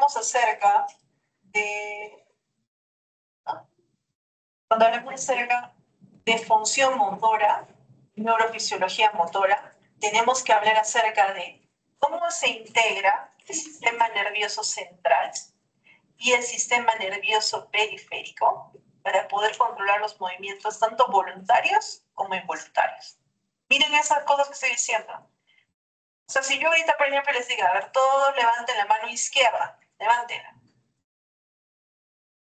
hablamos acerca de... Cuando hablamos acerca de función motora, neurofisiología motora, tenemos que hablar acerca de cómo se integra el sistema nervioso central y el sistema nervioso periférico para poder controlar los movimientos tanto voluntarios como involuntarios. Miren esas cosas que estoy diciendo. O sea, si yo ahorita, por ejemplo, les digo, a ver, todos levanten la mano izquierda, levántenla.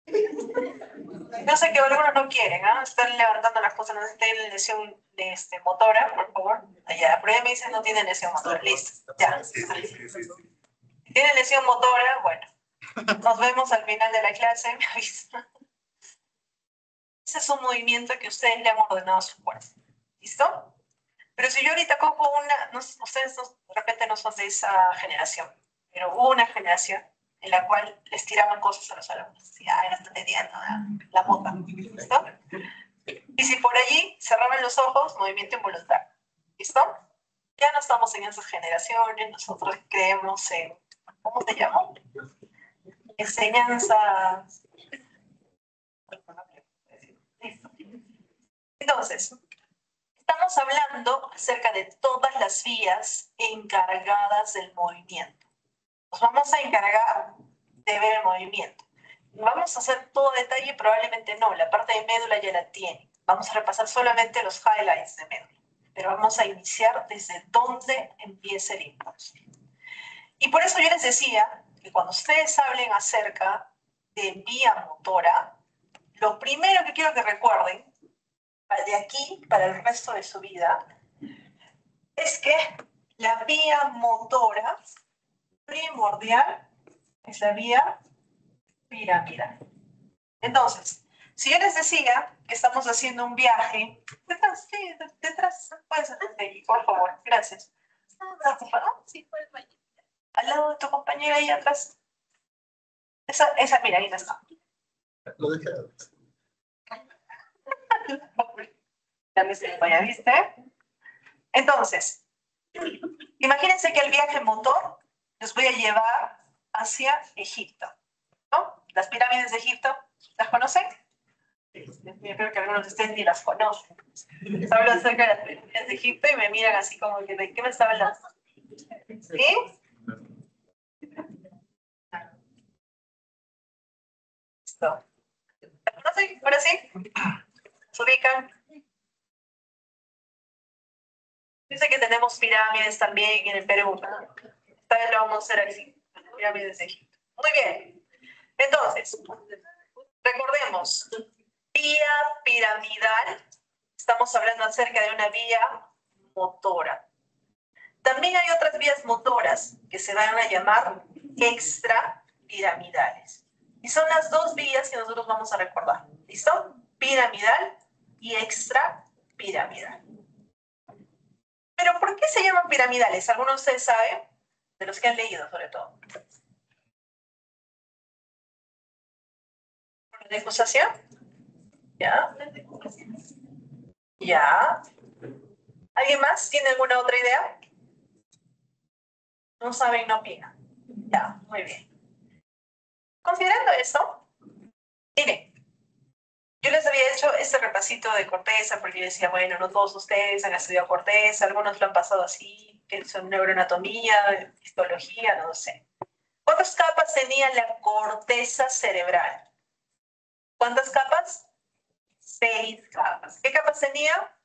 Yo sé que algunos no quieren, ¿ah? Están levantando las cosas, no tienen lesión de motora, por favor. Allá, pero ella me dice no tienen lesión motora, listo, ya. Si tienen lesión motora, bueno, nos vemos al final de la clase, me avisan. Ese es un movimiento que ustedes le han ordenado a su cuerpo, ¿listo? Pero si yo ahorita cojo una, no, ustedes no, de repente no son de esa generación, pero hubo una generación en la cual les tiraban cosas a los alumnos. Así, ay, no están entendiendo, la moda. ¿Listo? Y si por allí cerraban los ojos, movimiento involuntario. ¿Listo? Ya no estamos en esas generaciones, nosotros creemos en, ¿cómo se llama? Enseñanza. ¿Listo? Entonces, estamos hablando acerca de todas las vías encargadas del movimiento. Nos vamos a encargar de ver el movimiento. ¿Vamos a hacer todo detalle? Probablemente no. La parte de médula ya la tiene. Vamos a repasar solamente los highlights de médula. Pero vamos a iniciar desde dónde empieza el impulso. Y por eso yo les decía que cuando ustedes hablen acerca de vía motora, lo primero que quiero que recuerden de aquí para el resto de su vida es que la vía motora primordial es la vía piramidal. Entonces, si yo les decía que estamos haciendo un viaje, detrás, sí, detrás, puedes hacerte allí, por favor, gracias. Sí, puedes bañar. Al lado de tu compañera ahí atrás. Esa, mira, ahí está. Lo dejé. ¿Ya viste? Entonces, imagínense que el viaje motor los voy a llevar hacia Egipto, ¿no? Las pirámides de Egipto, ¿las conocen? Yo creo que algunos de ustedes ni las conocen. Hablo acerca de las pirámides de Egipto y me miran así como que, ¿de qué me está hablando? ¿Sí? Listo. ¿Las conocen? ¿Ahora sí? ¿Se ubican? Dice que tenemos pirámides también en el Perú, ¿no? Esta vez lo vamos a hacer así, pirámides de Egipto. Muy bien. Entonces, recordemos, vía piramidal, estamos hablando acerca de una vía motora. También hay otras vías motoras que se van a llamar extrapiramidales. Y son las dos vías que nosotros vamos a recordar. ¿Listo? Piramidal y extrapiramidal. Pero ¿por qué se llaman piramidales? ¿Alguno de ustedes sabe? De los que han leído, sobre todo. ¿Por la degustación? ¿Ya? ¿Ya? ¿Alguien más tiene alguna otra idea? No saben, no opinan. Ya, muy bien. Considerando esto, miren, yo les había hecho este repasito de corteza porque yo decía, bueno, no todos ustedes han estudiado corteza, algunos lo han pasado así, que son neuroanatomía, histología, no lo sé. ¿Cuántas capas tenía la corteza cerebral? ¿Cuántas capas? 6 capas. ¿Qué capas tenía?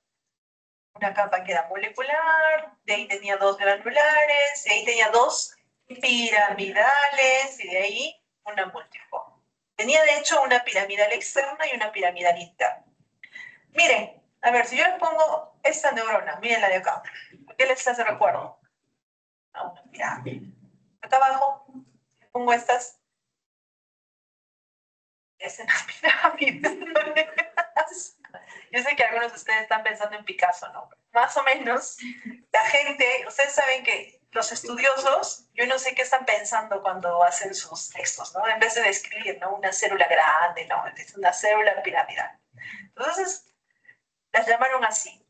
Una capa que era molecular, de ahí tenía 2 granulares, de ahí tenía 2 piramidales y de ahí una multiforme. Tenía de hecho una piramidal externa y una piramidal interna. Miren, a ver, si yo les pongo esta neurona, miren la de acá, ¿qué les hace recuerdo? A una pirámide. Acá abajo, pongo estas. Es una pirámide. Yo sé que algunos de ustedes están pensando en Picasso, ¿no? Más o menos, la gente, ustedes saben que los estudiosos, yo no sé qué están pensando cuando hacen sus textos, ¿no? En vez de describir, ¿no? Una célula grande, ¿no? Es una célula piramidal. Entonces, las llamaron así.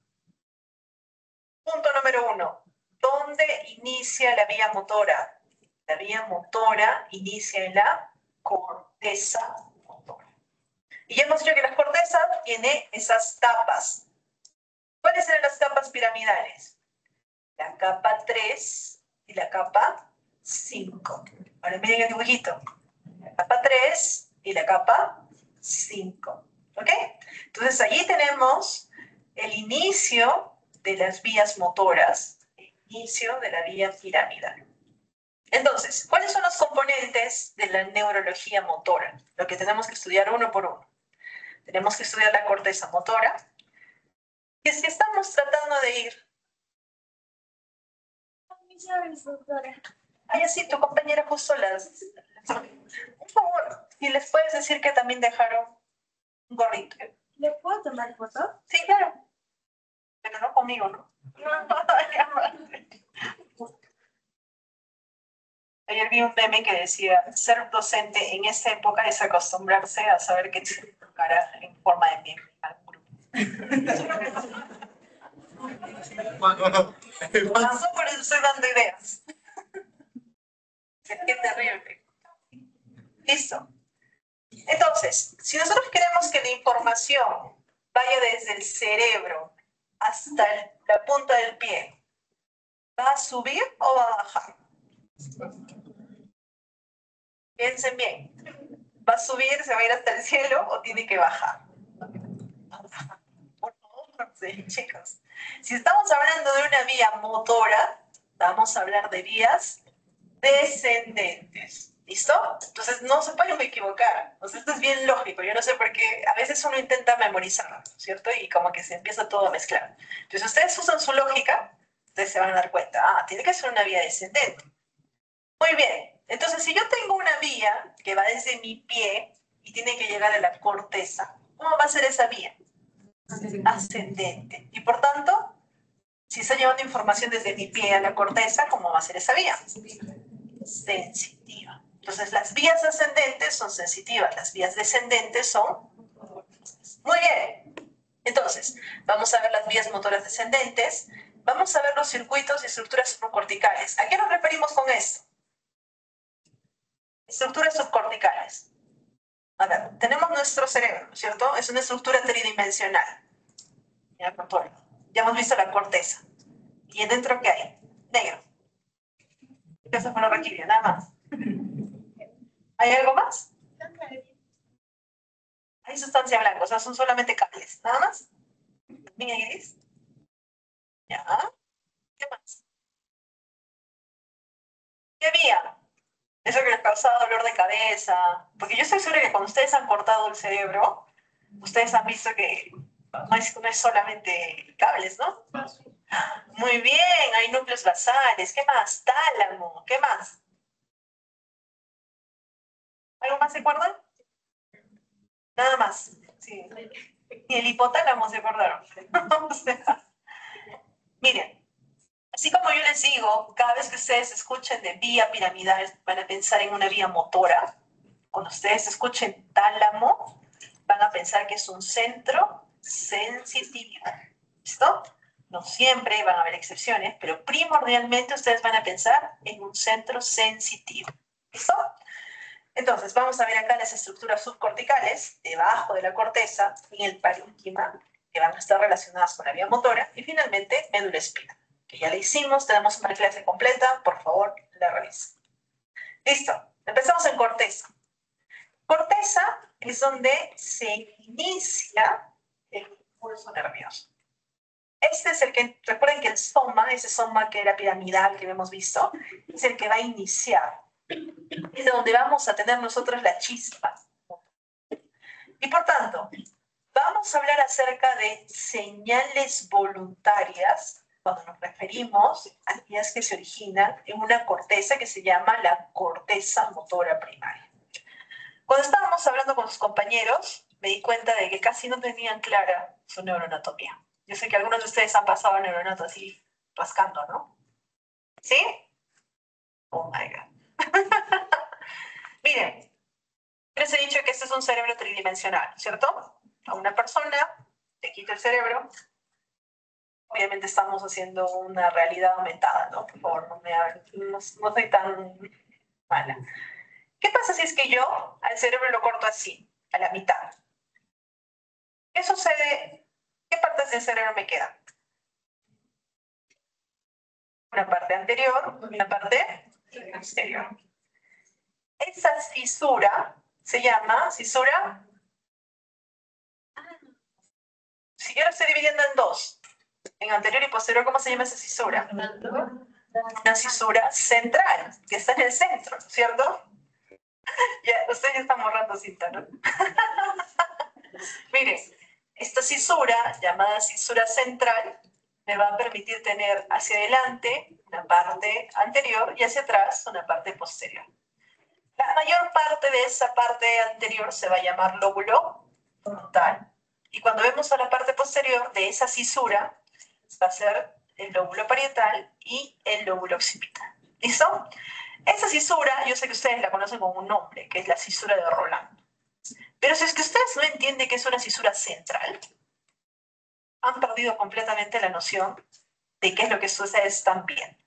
Punto número 1. ¿Dónde inicia la vía motora? La vía motora inicia en la corteza motora. Y ya hemos dicho que la corteza tiene esas capas. ¿Cuáles eran las capas piramidales? La capa 3 y la capa 5. Ahora miren el dibujito. La capa 3 y la capa 5. ¿Ok? Entonces allí tenemos el inicio de las vías motoras, el inicio de la vía piramidal. Entonces, ¿cuáles son los componentes de la neurología motora? Lo que tenemos que estudiar uno por uno. Tenemos que estudiar la corteza motora, que es que estamos tratando de ir. Ay, así, tu compañera justo las... Por favor, y les puedes decir que también dejaron un gorrito. ¿Le puedo tomar foto? Sí, claro. Pero no conmigo, ¿no? Ayer vi un meme que decía, ser docente en esta época es acostumbrarse a saber que tiene tu cara en forma de meme al grupo. Pasó, por eso estoy dando ideas. Qué terrible. Listo. Entonces, si nosotros queremos que la información vaya desde el cerebro hasta la punta del pie, ¿va a subir o va a bajar? Piensen bien. ¿Va a subir, se va a ir hasta el cielo o tiene que bajar? Por favor, sí, chicos. Si estamos hablando de una vía motora, vamos a hablar de vías descendentes. ¿Listo? Entonces no se pueden equivocar. O sea, esto es bien lógico. Yo no sé por qué a veces uno intenta memorizarlo, ¿cierto? Y como que se empieza todo a mezclar. Entonces ustedes usan su lógica, ustedes se van a dar cuenta. Ah, tiene que ser una vía descendente. Muy bien. Entonces, si yo tengo una vía que va desde mi pie y tiene que llegar a la corteza, ¿cómo va a ser esa vía? Ascendente. Y por tanto, si está llevando información desde mi pie a la corteza, ¿cómo va a ser esa vía? Sensitiva. Entonces, las vías ascendentes son sensitivas, las vías descendentes son... Muy bien. Entonces, vamos a ver las vías motoras descendentes, vamos a ver los circuitos y estructuras subcorticales. ¿A qué nos referimos con esto? Estructuras subcorticales. A ver, tenemos nuestro cerebro, ¿cierto? Es una estructura tridimensional. Ya hemos visto la corteza. ¿Y adentro qué hay? Negro. Eso fue lo raquídeo, nada más. ¿Hay algo más? Hay sustancia blanca, o sea, son solamente cables, nada más. Niña gris. Ya. ¿Qué más? ¿Qué vía? Eso que les causaba dolor de cabeza. Porque yo estoy segura que cuando ustedes han cortado el cerebro, ustedes han visto que no es solamente cables, ¿no? Muy bien, hay núcleos basales. ¿Qué más? Tálamo. ¿Qué más? ¿Algo más se acuerdan? Nada más. Sí. Y el hipotálamo se acordaron. O sea, miren, así como yo les digo, cada vez que ustedes escuchen de vía piramidal, van a pensar en una vía motora. Cuando ustedes escuchen tálamo, van a pensar que es un centro sensitivo. ¿Listo? No siempre van a haber excepciones, pero primordialmente ustedes van a pensar en un centro sensitivo. ¿Listo? Entonces, vamos a ver acá las estructuras subcorticales, debajo de la corteza, en el parénquima, que van a estar relacionadas con la vía motora, y finalmente, médula espinal, que ya la hicimos, tenemos una clase completa, por favor, la revisen. Listo, empezamos en corteza. Corteza es donde se inicia el impulso nervioso. Este es el que, recuerden que el soma, ese soma que era piramidal que hemos visto, es el que va a iniciar. Es de donde vamos a tener nosotros la chispa. Y por tanto, vamos a hablar acerca de señales voluntarias cuando nos referimos a aquellas que se originan en una corteza que se llama la corteza motora primaria. Cuando estábamos hablando con sus compañeros, me di cuenta de que casi no tenían clara su neuroanatomía. Yo sé que algunos de ustedes han pasado a neuronato así, rascando, ¿no? ¿Sí? Oh my God. Miren, les he dicho que este es un cerebro tridimensional, ¿cierto? A una persona te quito el cerebro. Obviamente estamos haciendo una realidad aumentada, ¿no? Por favor, no soy tan Mala. ¿Qué pasa si es que yo al cerebro lo corto así, a la mitad? ¿Qué sucede? ¿Qué partes del cerebro me quedan? Una parte anterior, una parte posterior. Esa fisura se llama fisura. Si yo lo estoy dividiendo en dos, en anterior y posterior, ¿cómo se llama esa fisura? Una fisura central, que está en el centro, ¿cierto? Ya, ustedes ya están borrando cinta, ¿no? Miren, esta fisura, llamada fisura central, me va a permitir tener hacia adelante una parte anterior y hacia atrás una parte posterior. La mayor parte de esa parte anterior se va a llamar lóbulo frontal. Y cuando vemos a la parte posterior de esa fisura, va a ser el lóbulo parietal y el lóbulo occipital. ¿Listo? Esa fisura, yo sé que ustedes la conocen con un nombre, que es la fisura de Rolando. Pero si es que ustedes no entienden que es una fisura central, han perdido completamente la noción de qué es lo que sucede también.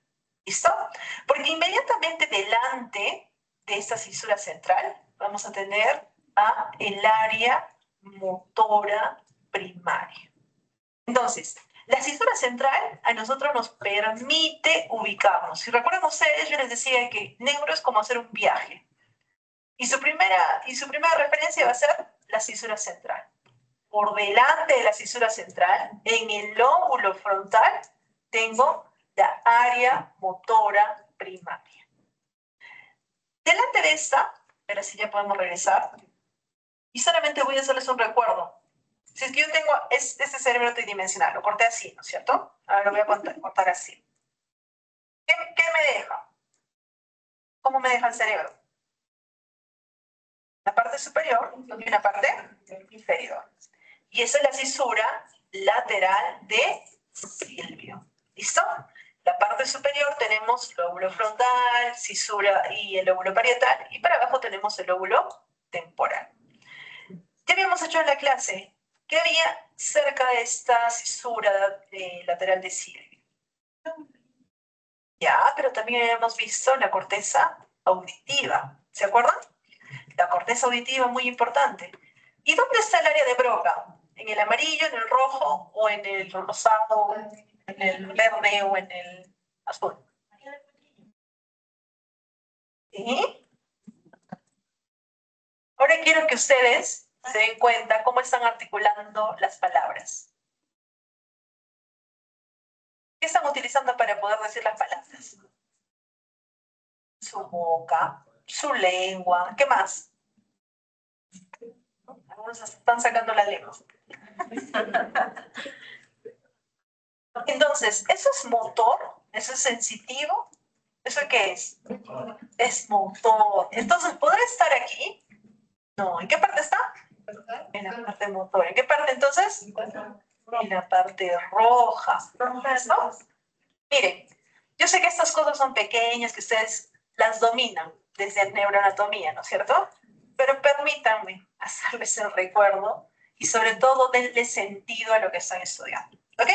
¿Listo? Porque inmediatamente delante de esta fisura central vamos a tener el área motora primaria. Entonces, la fisura central a nosotros nos permite ubicarnos. Si recuerdan ustedes, yo les decía que neuro es como hacer un viaje. Y su primera referencia va a ser la fisura central. Por delante de la fisura central, en el lóbulo frontal, tengo la área motora primaria. Delante de esta, pero si ya podemos regresar, y solamente voy a hacerles un recuerdo. Si es que yo tengo este cerebro tridimensional, lo corté así, ¿no es cierto? Ahora lo voy a cortar así. ¿Qué me deja? ¿Cómo me deja el cerebro? Una parte superior y una parte inferior. Y esa es la fisura lateral de Silvio. ¿Listo? La parte superior tenemos lóbulo frontal, fisura y el lóbulo parietal, y para abajo tenemos el lóbulo temporal. ¿Qué habíamos hecho en la clase? ¿Qué había cerca de esta fisura lateral de Silvio? Ya, pero también habíamos visto la corteza auditiva. ¿Se acuerdan? La corteza auditiva es muy importante. ¿Y dónde está el área de Broca? ¿En el amarillo, en el rojo, o en el rosado, en el verde o en el azul? ¿Sí? Ahora quiero que ustedes se den cuenta cómo están articulando las palabras. ¿Qué están utilizando para poder decir las palabras? Su boca, su lengua, ¿qué más? Algunos están sacando la lengua. Entonces, ¿eso es motor? ¿Eso es sensitivo? ¿Eso qué es? Es motor. Entonces, ¿podrá estar aquí? No. ¿En qué parte está? En la parte motor. ¿En qué parte entonces? En la parte roja. ¿No? Miren, yo sé que estas cosas son pequeñas, que ustedes las dominan desde neuroanatomía, ¿no es cierto? Pero permítanme hacerles el recuerdo y sobre todo denle sentido a lo que están estudiando. ¿Ok?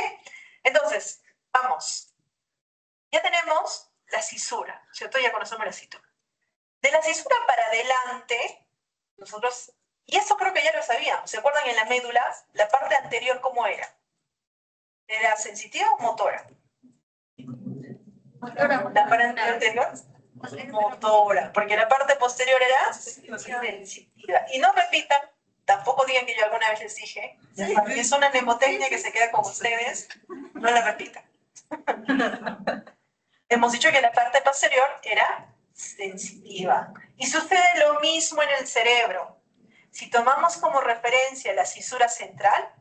Entonces, vamos. Ya tenemos la cisura, ¿cierto? Ya conocemos la cisura. De la cisura para adelante, nosotros, y esto creo que ya lo sabíamos, ¿se acuerdan en la médula? La parte anterior, ¿cómo era? ¿Era sensitiva o motora? La parte anterior, motora, porque la parte posterior era sensitiva. Y no repitan, tampoco digan que yo alguna vez les dije, es una mnemotecnia que se queda con ustedes, no la repitan. Hemos dicho que la parte posterior era sensitiva. Y sucede lo mismo en el cerebro. Si tomamos como referencia la cisura central,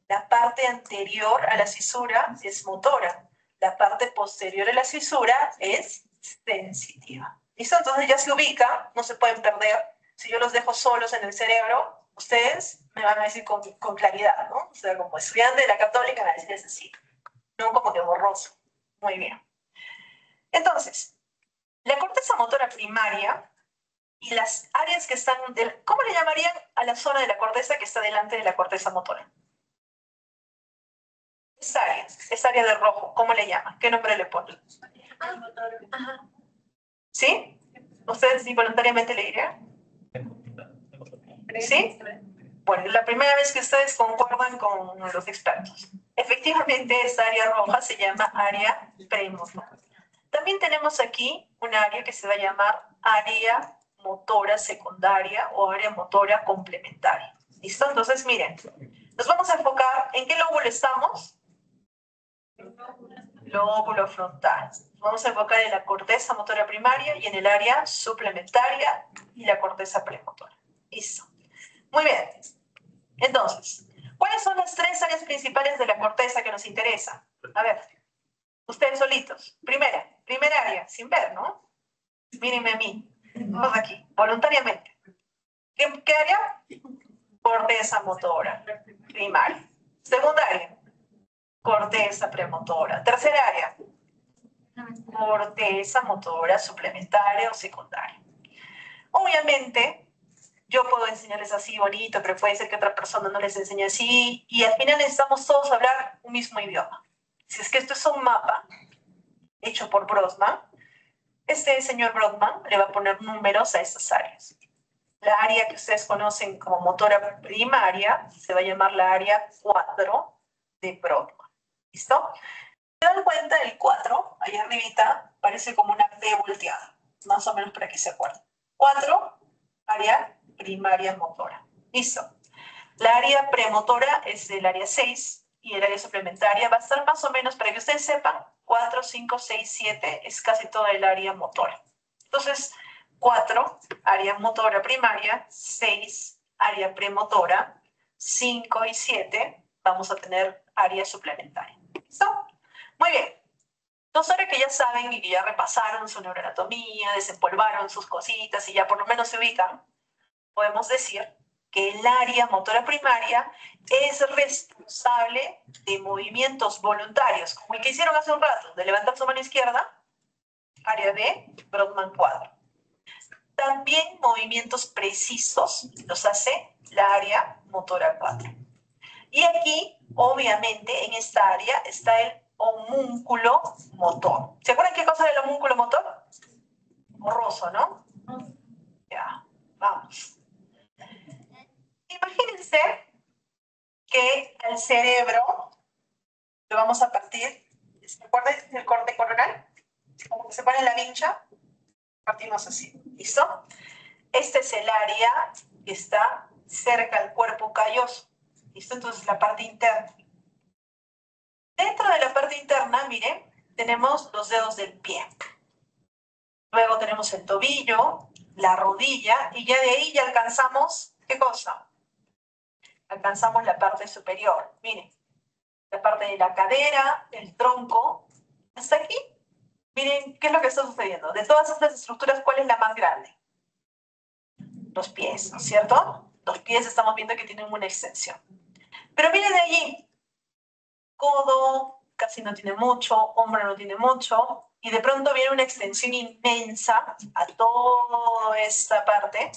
la parte anterior a la cisura es motora. La parte posterior a la cisura es sensitiva. ¿Listo? Entonces ya se ubica, no se pueden perder. Si yo los dejo solos en el cerebro, ustedes me van a decir con claridad, ¿no? O sea, como estudiante de la católica me van a decir así, no como que borroso. Muy bien. Entonces, la corteza motora primaria y las áreas que están, ¿cómo le llamarían a la zona de la corteza que está delante de la corteza motora? Esa área de rojo, ¿cómo le llaman? ¿Qué nombre le ponen? ¿Sí? ¿Ustedes involuntariamente le dirían? ¿Sí? Bueno, la primera vez que ustedes concuerdan con los expertos. Efectivamente, esta área roja se llama área premotora. También tenemos aquí un área que se va a llamar área motora secundaria o área motora complementaria. ¿Listo? Entonces, miren, nos vamos a enfocar en qué lóbulo estamos. Lóbulo frontal. Vamos a enfocar en la corteza motora primaria y en el área suplementaria y la corteza premotora. Listo. Muy bien. Entonces, ¿cuáles son las tres áreas principales de la corteza que nos interesan? A ver, ustedes solitos. Primera área, sin ver, ¿no? Mírenme a mí. Vamos aquí, voluntariamente. ¿Qué área? Corteza motora primaria. Segunda área, corteza premotora. Tercera área, corteza motora suplementaria o secundaria. Obviamente, yo puedo enseñarles así bonito, pero puede ser que otra persona no les enseñe así, y al final necesitamos todos hablar un mismo idioma. Si es que esto es un mapa hecho por Brodmann, este señor Brodmann le va a poner números a estas áreas. La área que ustedes conocen como motora primaria se va a llamar la área 4 de Brodmann. ¿Listo? ¿Se dan cuenta? El 4, ahí arribita, parece como una P volteada, más o menos para que se acuerden. 4, área primaria motora. Listo. La área premotora es el área 6 y el área suplementaria va a estar más o menos, para que ustedes sepan, 4, 5, 6, 7 es casi toda el área motora. Entonces, 4, área motora primaria, 6, área premotora, 5 y 7 vamos a tener área suplementaria. ¿Listo? Muy bien. Entonces, ahora que ya saben y que ya repasaron su neuroanatomía, desempolvaron sus cositas y ya por lo menos se ubican, podemos decir que el área motora primaria es responsable de movimientos voluntarios, como el que hicieron hace un rato, de levantar su mano izquierda, área B, Brodmann cuadro. También movimientos precisos los hace la área motora 4. Y aquí, obviamente, en esta área está el homúnculo motor. ¿Se acuerdan qué cosa es el homúnculo motor? Borroso, ¿no? Ya, vamos. Imagínense que al cerebro lo vamos a partir. ¿Se acuerdan del corte coronal? Como que se pone en la vincha, partimos así. ¿Listo? Este es el área que está cerca al cuerpo calloso. ¿Listo? Entonces la parte interna. Dentro de la parte interna, miren, tenemos los dedos del pie. Luego tenemos el tobillo, la rodilla, y ya de ahí ya alcanzamos, ¿qué cosa? Alcanzamos la parte superior. Miren, la parte de la cadera, el tronco, hasta aquí. Miren, ¿qué es lo que está sucediendo? De todas estas estructuras, ¿cuál es la más grande? Los pies, ¿no es cierto? Los pies estamos viendo que tienen una extensión. Pero miren de allí, codo casi no tiene mucho, hombro no tiene mucho, y de pronto viene una extensión inmensa a toda esta parte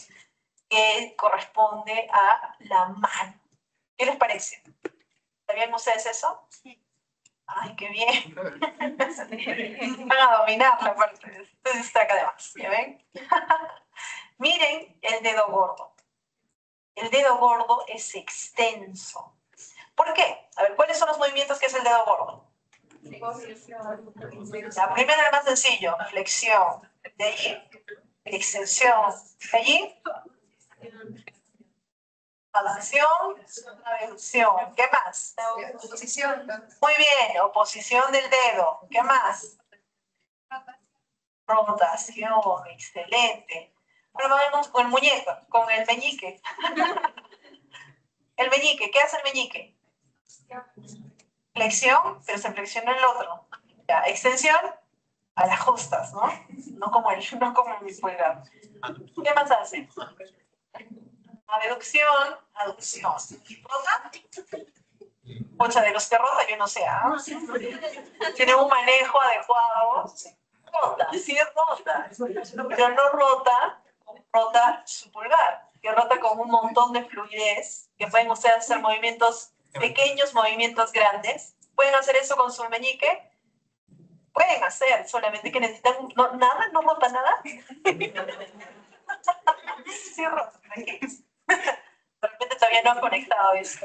que corresponde a la mano. ¿Qué les parece? ¿Sabían ustedes eso? Sí. Ay, qué bien. Van a dominar la parte. Entonces está acá además. ¿Ya ven? Miren el dedo gordo. El dedo gordo es extenso. ¿Por qué? A ver, ¿cuáles son los movimientos que hace el dedo gordo? La primera es más sencillo, flexión. De allí, extensión. De allí, aducción, abducción. ¿Qué más? Oposición. Muy bien, oposición del dedo. ¿Qué más? Rotación, excelente. Ahora vamos con el muñeco, con el meñique. El meñique, ¿qué hace el meñique? Flexión, pero se flexiona el otro. Ya, extensión, a las justas, ¿no? No como mi pulgar. ¿Qué más hace? Abducción, aducción. ¿Rota? Mucha de los que rota, yo no sé, ¿ah? Tiene un manejo adecuado. Rota, sí rota. Pero no rota su pulgar, que rota con un montón de fluidez, que pueden ustedes hacer movimientos pequeños, movimientos grandes. Pueden hacer eso con su meñique. Pueden hacer, solamente que necesitan, no, nada, no rota nada. Sí, rota, tranquilos. De repente todavía no han conectado eso.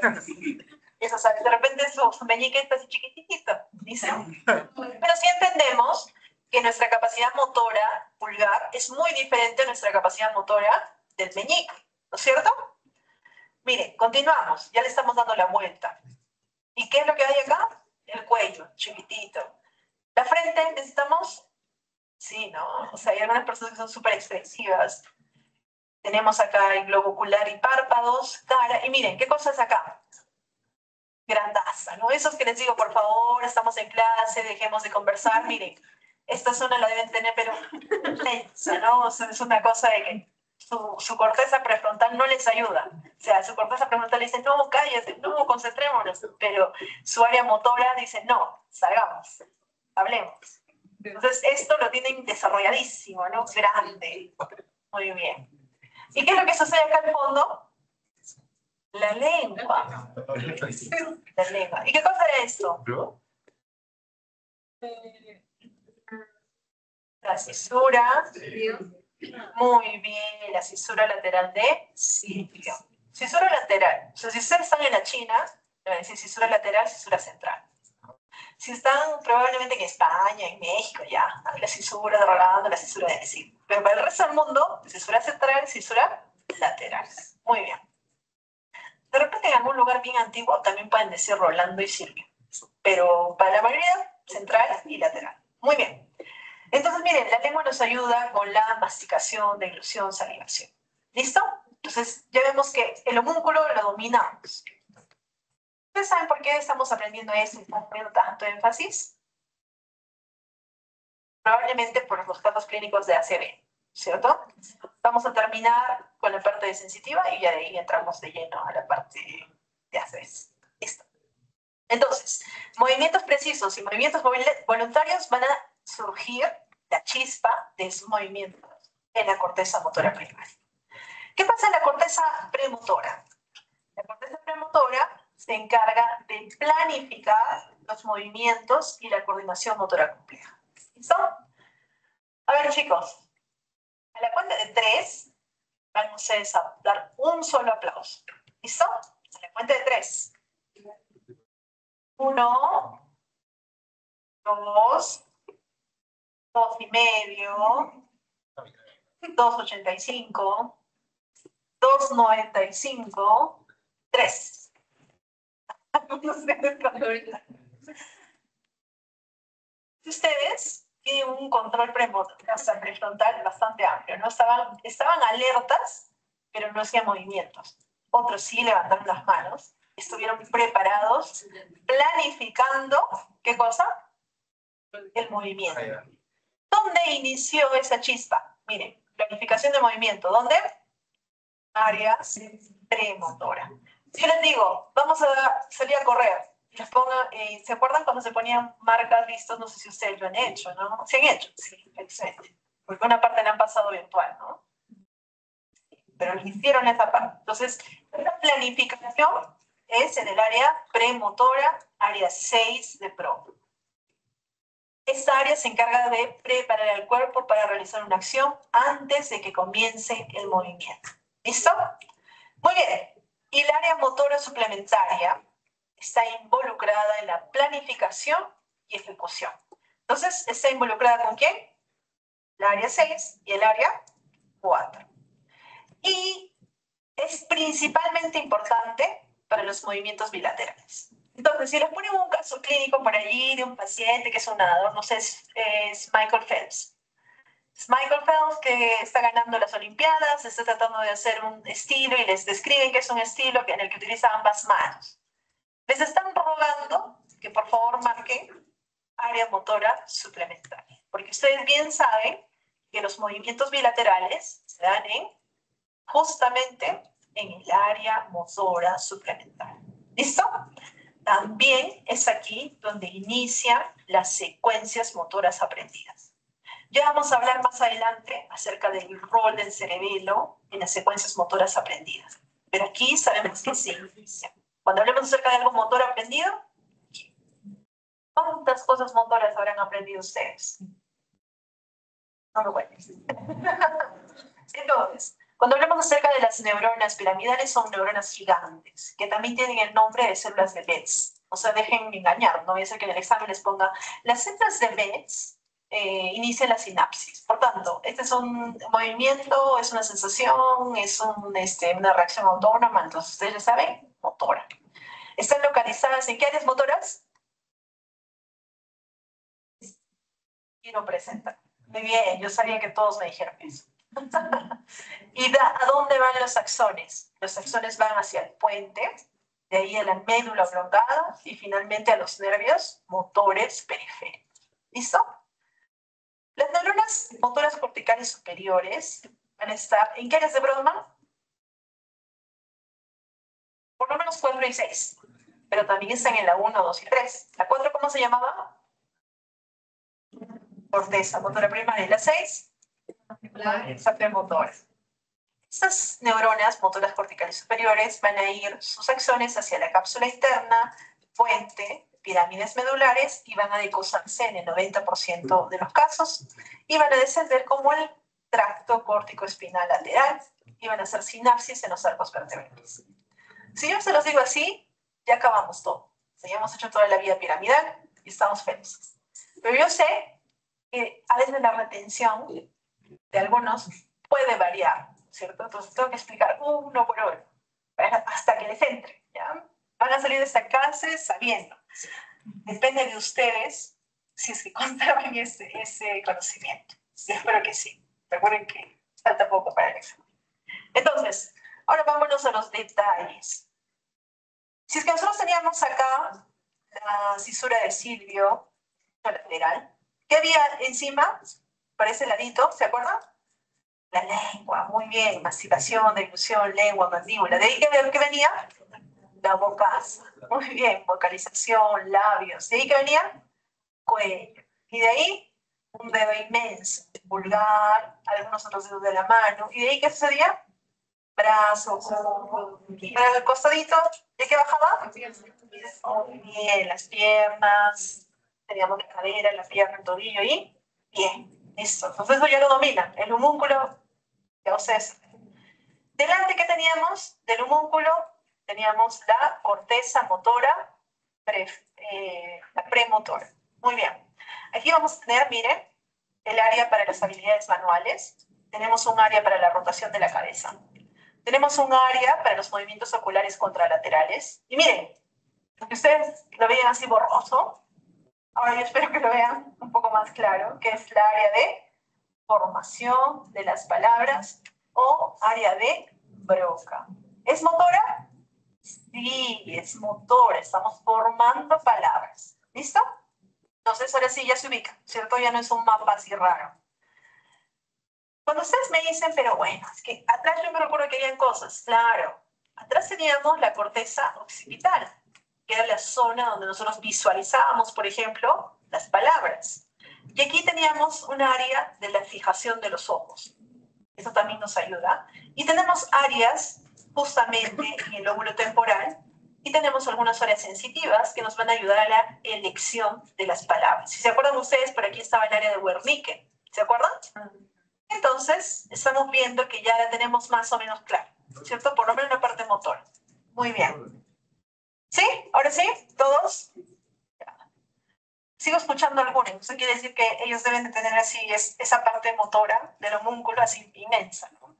Eso, ¿sabes? De repente su meñique está así chiquitito, dice. Pero sí entendemos que nuestra capacidad motora pulgar es muy diferente a nuestra capacidad motora del meñique, ¿no es cierto? Miren, continuamos, ya le estamos dando la vuelta. ¿Y qué es lo que hay acá? El cuello, chiquitito. La frente necesitamos, sí, ¿no? O sea, hay algunas personas que son súper expresivas. Tenemos acá el globo ocular y párpados, cara. Y miren, ¿qué cosa es acá? Grandaza, ¿no? Esos que les digo, por favor, estamos en clase, dejemos de conversar. Miren, esta zona la deben tener, pero inmensa, ¿no? O sea, es una cosa de que su corteza prefrontal no les ayuda. O sea, su corteza prefrontal dice, no, cállate, no, concentrémonos. Pero su área motora dice, no, salgamos, hablemos. Entonces, esto lo tienen desarrolladísimo, ¿no? Grande. Muy bien. ¿Y qué es lo que sucede acá al fondo? La lengua. La lengua. ¿Y qué cosa es esto? La cisura. Muy bien, la cisura lateral de Silvio. Cisura lateral. O sea, si ustedes están en la China, le van a decir cisura lateral, cisura central. Si están probablemente en España, en México, ya, la cisura de Rolando, la cisura de sí. Pero para el resto del mundo, cisura central, cisura lateral. Muy bien. De repente en algún lugar bien antiguo también pueden decir Rolando y Silvio. Pero para la mayoría, central y lateral. Muy bien. Entonces, miren, la lengua nos ayuda con la masticación, deglución, salivación. ¿Listo? Entonces, ya vemos que el homúnculo lo dominamos. ¿Ustedes saben por qué estamos aprendiendo esto y estamos poniendo tanto énfasis? Probablemente por los casos clínicos de ACV, ¿cierto? Vamos a terminar con la parte de sensitiva y ya de ahí entramos de lleno a la parte de ACV. Listo. Entonces, movimientos precisos y movimientos voluntarios van a surgir la chispa de esos movimientos en la corteza motora primaria. ¿Qué pasa en la corteza premotora? La corteza premotora se encarga de planificar los movimientos y la coordinación motora compleja. ¿Listo? A ver, chicos, a la cuenta de 3 van ustedes a dar un solo aplauso. ¿Listo? A la cuenta de 3. 1, 2, 2,5, 2,85, 2,95, 3. Si ustedes tienen un control prefrontal bastante amplio, ¿no? Estaban alertas, pero no hacían movimientos. Otros sí levantaron las manos, estuvieron preparados, planificando, ¿qué cosa? El movimiento. ¿Dónde inició esa chispa? Miren, planificación de movimiento. ¿Dónde? Áreas premotora. Si les digo, vamos a salir a correr, les ponga, ¿se acuerdan cuando se ponían marcas, listos? No sé si ustedes lo han hecho, ¿no? ¿Se han hecho? Sí, excelente. Porque una parte la han pasado virtual, ¿no? Pero hicieron esa parte. Entonces, la planificación es en el área premotora, área 6 de PRO. Esta área se encarga de preparar al cuerpo para realizar una acción antes de que comience el movimiento. ¿Listo? Muy bien. Y el área motora suplementaria está involucrada en la planificación y ejecución. Entonces, ¿está involucrada con quién? La área 6 y el área 4. Y es principalmente importante para los movimientos bilaterales. Entonces, si les ponemos un caso clínico por allí de un paciente que es un nadador, no sé, es Michael Phelps. Es Michael Phelps que está ganando las Olimpiadas, está tratando de hacer un estilo y les describen que es un estilo en el que utiliza ambas manos. Les están rogando que por favor marquen área motora suplementaria, porque ustedes bien saben que los movimientos bilaterales se dan justamente en el área motora suplementaria. ¿Listo? También es aquí donde inician las secuencias motoras aprendidas. Ya vamos a hablar más adelante acerca del rol del cerebelo en las secuencias motoras aprendidas. Pero aquí sabemos que se inicia. Cuando hablemos acerca de algo motor aprendido, ¿Cuántas cosas motoras habrán aprendido ustedes? No me cuentes. Entonces, cuando hablamos acerca de las neuronas piramidales, son neuronas gigantes, que también tienen el nombre de células de Betz. O sea, dejen engañar, no voy a hacer que en el examen les ponga las células de Betz inician la sinapsis. Por tanto, este es un movimiento, es una sensación, es una reacción autónoma, entonces ustedes ya saben, motora. ¿Están localizadas en qué áreas motoras? Quiero presentar. Muy bien, yo sabía que todos me dijeron eso. ¿Y a dónde van los axones? Los axones van hacia el puente, de ahí a la médula oblongada y finalmente a los nervios motores periféricos. ¿Listo? Las neuronas motoras corticales superiores van a estar ¿en qué áreas de Brodmann? Por lo menos 4 y 6, pero también están en la 1, 2 y 3. ¿La 4 cómo se llamaba? Corteza motora primaria. ¿Y la 6? Esa premotora. Estas neuronas motoras corticales superiores van a ir sus axones hacia la cápsula interna, puente, pirámides medulares y van a decosarse en el 90% de los casos y van a descender como el tracto córtico espinal lateral y van a hacer sinapsis en los arcos vertebrales. Si yo se los digo así, ya acabamos todo. Ya hemos hecho toda la vía piramidal y estamos felices. Pero yo sé que a veces la retención de algunos puede variar, ¿cierto? Entonces tengo que explicar uno por uno, hasta que les entre, ¿ya? Van a salir de esta clase sabiendo. Depende de ustedes si es que conservan ese conocimiento. Yo espero que sí. Recuerden que falta poco para el examen. Entonces, ahora vámonos a los detalles. Si es que nosotros teníamos acá la cisura de Silvio lateral, ¿qué había encima? Por ese ladito, ¿se acuerdan? La lengua, muy bien, masticación, deglución, lengua, mandíbula. ¿De ahí qué venía? La bocaza. Muy bien, vocalización, labios. ¿De ahí qué venía? Cuello. Y de ahí, un dedo inmenso, pulgar, algunos otros dedos de la mano. ¿Y de ahí qué sucedía? Brazo, para el costadito, ¿de qué bajaba? Muy bien, las piernas, teníamos la cadera, la pierna, el tobillo y bien, listo. Entonces eso ya lo dominan. El homúnculo, ya ustedes. Delante, ¿qué teníamos? Del homúnculo teníamos la corteza motora, la premotora. Muy bien. Aquí vamos a tener, miren, el área para las habilidades manuales. Tenemos un área para la rotación de la cabeza. Tenemos un área para los movimientos oculares contralaterales. Y miren, que ustedes lo vean así borroso, ahora yo espero que lo vean un poco más claro, que es la área de formación de las palabras o área de Broca. ¿Es motora? Sí, es motora. Estamos formando palabras. ¿Listo? Entonces ahora sí ya se ubica, ¿cierto? Ya no es un mapa así raro. Cuando ustedes me dicen, pero bueno, es que atrás yo me recuerdo que habían cosas. Claro, atrás teníamos la corteza occipital, que era la zona donde nosotros visualizábamos, por ejemplo, las palabras. Y aquí teníamos un área de la fijación de los ojos. Eso también nos ayuda. Y tenemos áreas justamente en el lóbulo temporal y tenemos algunas áreas sensitivas que nos van a ayudar a la elección de las palabras. Si se acuerdan ustedes, por aquí estaba el área de Wernicke. ¿Se acuerdan? Entonces, estamos viendo que ya la tenemos más o menos clara, ¿cierto? Por lo menos la parte motora. Muy bien. ¿Sí? ¿Ahora sí? ¿Todos? Sigo escuchando algunos. Eso quiere decir que ellos deben de tener así esa parte motora del homúnculo así inmensa, ¿no?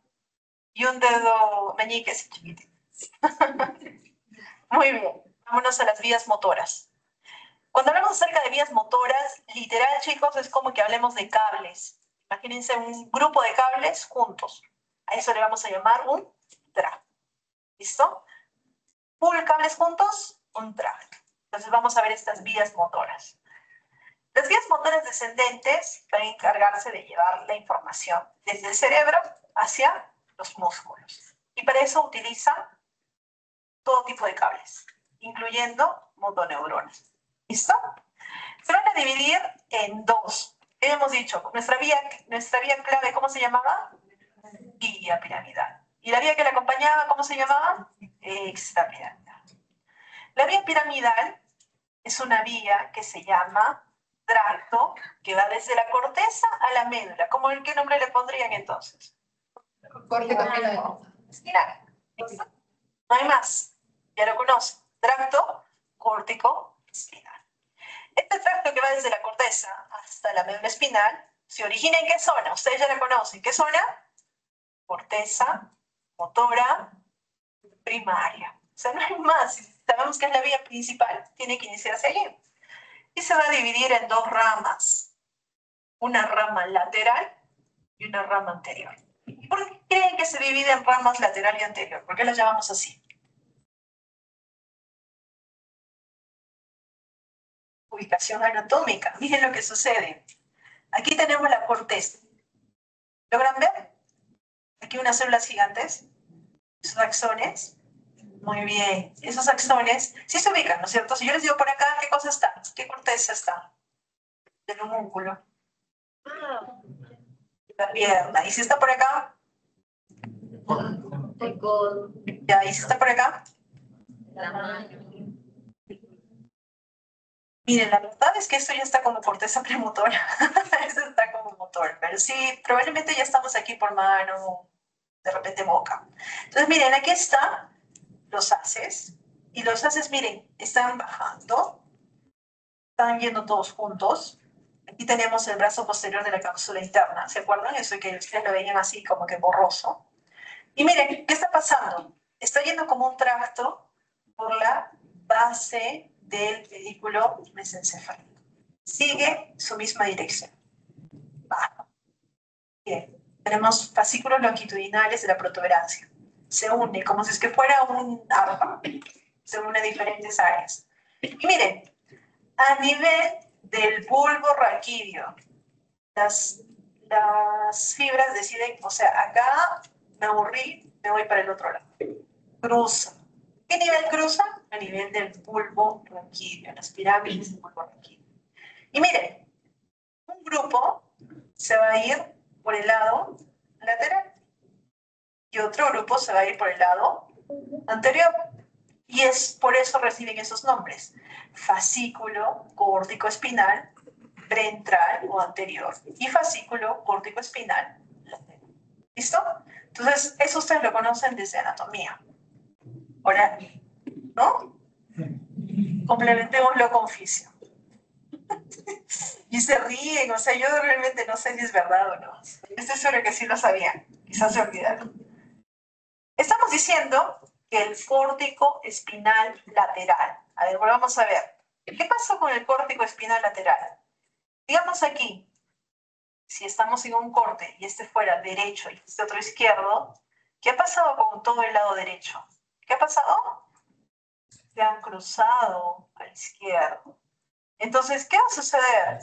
Y un dedo meñique así chiquitito. Muy bien. Vámonos a las vías motoras. Cuando hablamos acerca de vías motoras, literal, chicos, es como que hablemos de cables. Imagínense un grupo de cables juntos. A eso le vamos a llamar un tracto. ¿Listo? Full cables juntos, un tracto. Entonces vamos a ver estas vías motoras. Las vías motoras descendentes van a encargarse de llevar la información desde el cerebro hacia los músculos. Y para eso utilizan todo tipo de cables, incluyendo motoneuronas. ¿Listo? Se van a dividir en dos. ¿Qué hemos dicho? Nuestra vía clave, ¿cómo se llamaba? Vía piramidal. ¿Y la vía que la acompañaba, cómo se llamaba? Extrapiramidal. La vía piramidal es una vía que se llama tracto, que va desde la corteza a la médula. ¿Qué nombre le pondrían entonces? Córtico espinal. Espinal. No hay más. Ya lo conocen. Tracto córtico espinal. Este tracto que va desde la corteza hasta la médula espinal se origina ¿en qué zona? Ustedes ya la conocen. ¿Qué zona? Corteza, motora, primaria. O sea, no hay más. Si sabemos que es la vía principal, tiene que iniciarse allí. Y se va a dividir en dos ramas. Una rama lateral y una rama anterior. ¿Y por qué creen que se divide en ramas lateral y anterior? ¿Por qué las llamamos así? Ubicación anatómica. Miren lo que sucede. Aquí tenemos la corteza. ¿Logran ver? Aquí unas células gigantes, esos axones. Muy bien. Esos axones sí se ubican, ¿no es cierto? Si yo les digo por acá, ¿qué cosa está? ¿Qué corteza está? Del homúnculo. La pierna. ¿Y si está por acá? El codo. Ya, ¿y si está por acá? La mano. Miren, la verdad es que esto ya está como corteza premotora. Esto está como motor. Pero sí, probablemente ya estamos aquí por mano, de repente boca. Entonces, miren, aquí están los haces. Y los haces, miren, están bajando. Están yendo todos juntos. Aquí tenemos el brazo posterior de la cápsula interna. ¿Se acuerdan? Eso que ustedes lo veían así como que borroso. Y miren, ¿qué está pasando? Está yendo como un tracto por la base del pedículo mesencefálico. Sigue su misma dirección. Baja. Bien. Tenemos fascículos longitudinales de la protuberancia. Se une como si es que fuera un arpa. Se une a diferentes áreas. Y miren, a nivel del bulbo raquídeo, las fibras deciden, o sea, acá me aburrí, me voy para el otro lado. Cruza. ¿Qué nivel cruza? A nivel del bulbo raquídeo, las pirámides del bulbo raquídeo. Y miren, un grupo se va a ir por el lado lateral y otro grupo se va a ir por el lado anterior. Y es por eso reciben esos nombres. Fascículo córtico espinal ventral o anterior y fascículo córtico espinal lateral. ¿Listo? Entonces, eso ustedes lo conocen desde anatomía. Ahora, ¿no? Complementémoslo con fisio. Y se ríen, o sea, yo realmente no sé si es verdad o no. Estoy seguro que sí lo sabían, quizás se olvidaron. Estamos diciendo que el córtico espinal lateral, a ver, volvamos a ver, ¿qué pasó con el córtico espinal lateral? Digamos aquí, si estamos en un corte y este fuera derecho y este otro izquierdo, ¿qué ha pasado con todo el lado derecho? ¿Qué ha pasado? Se han cruzado al izquierdo. Entonces, ¿qué va a suceder?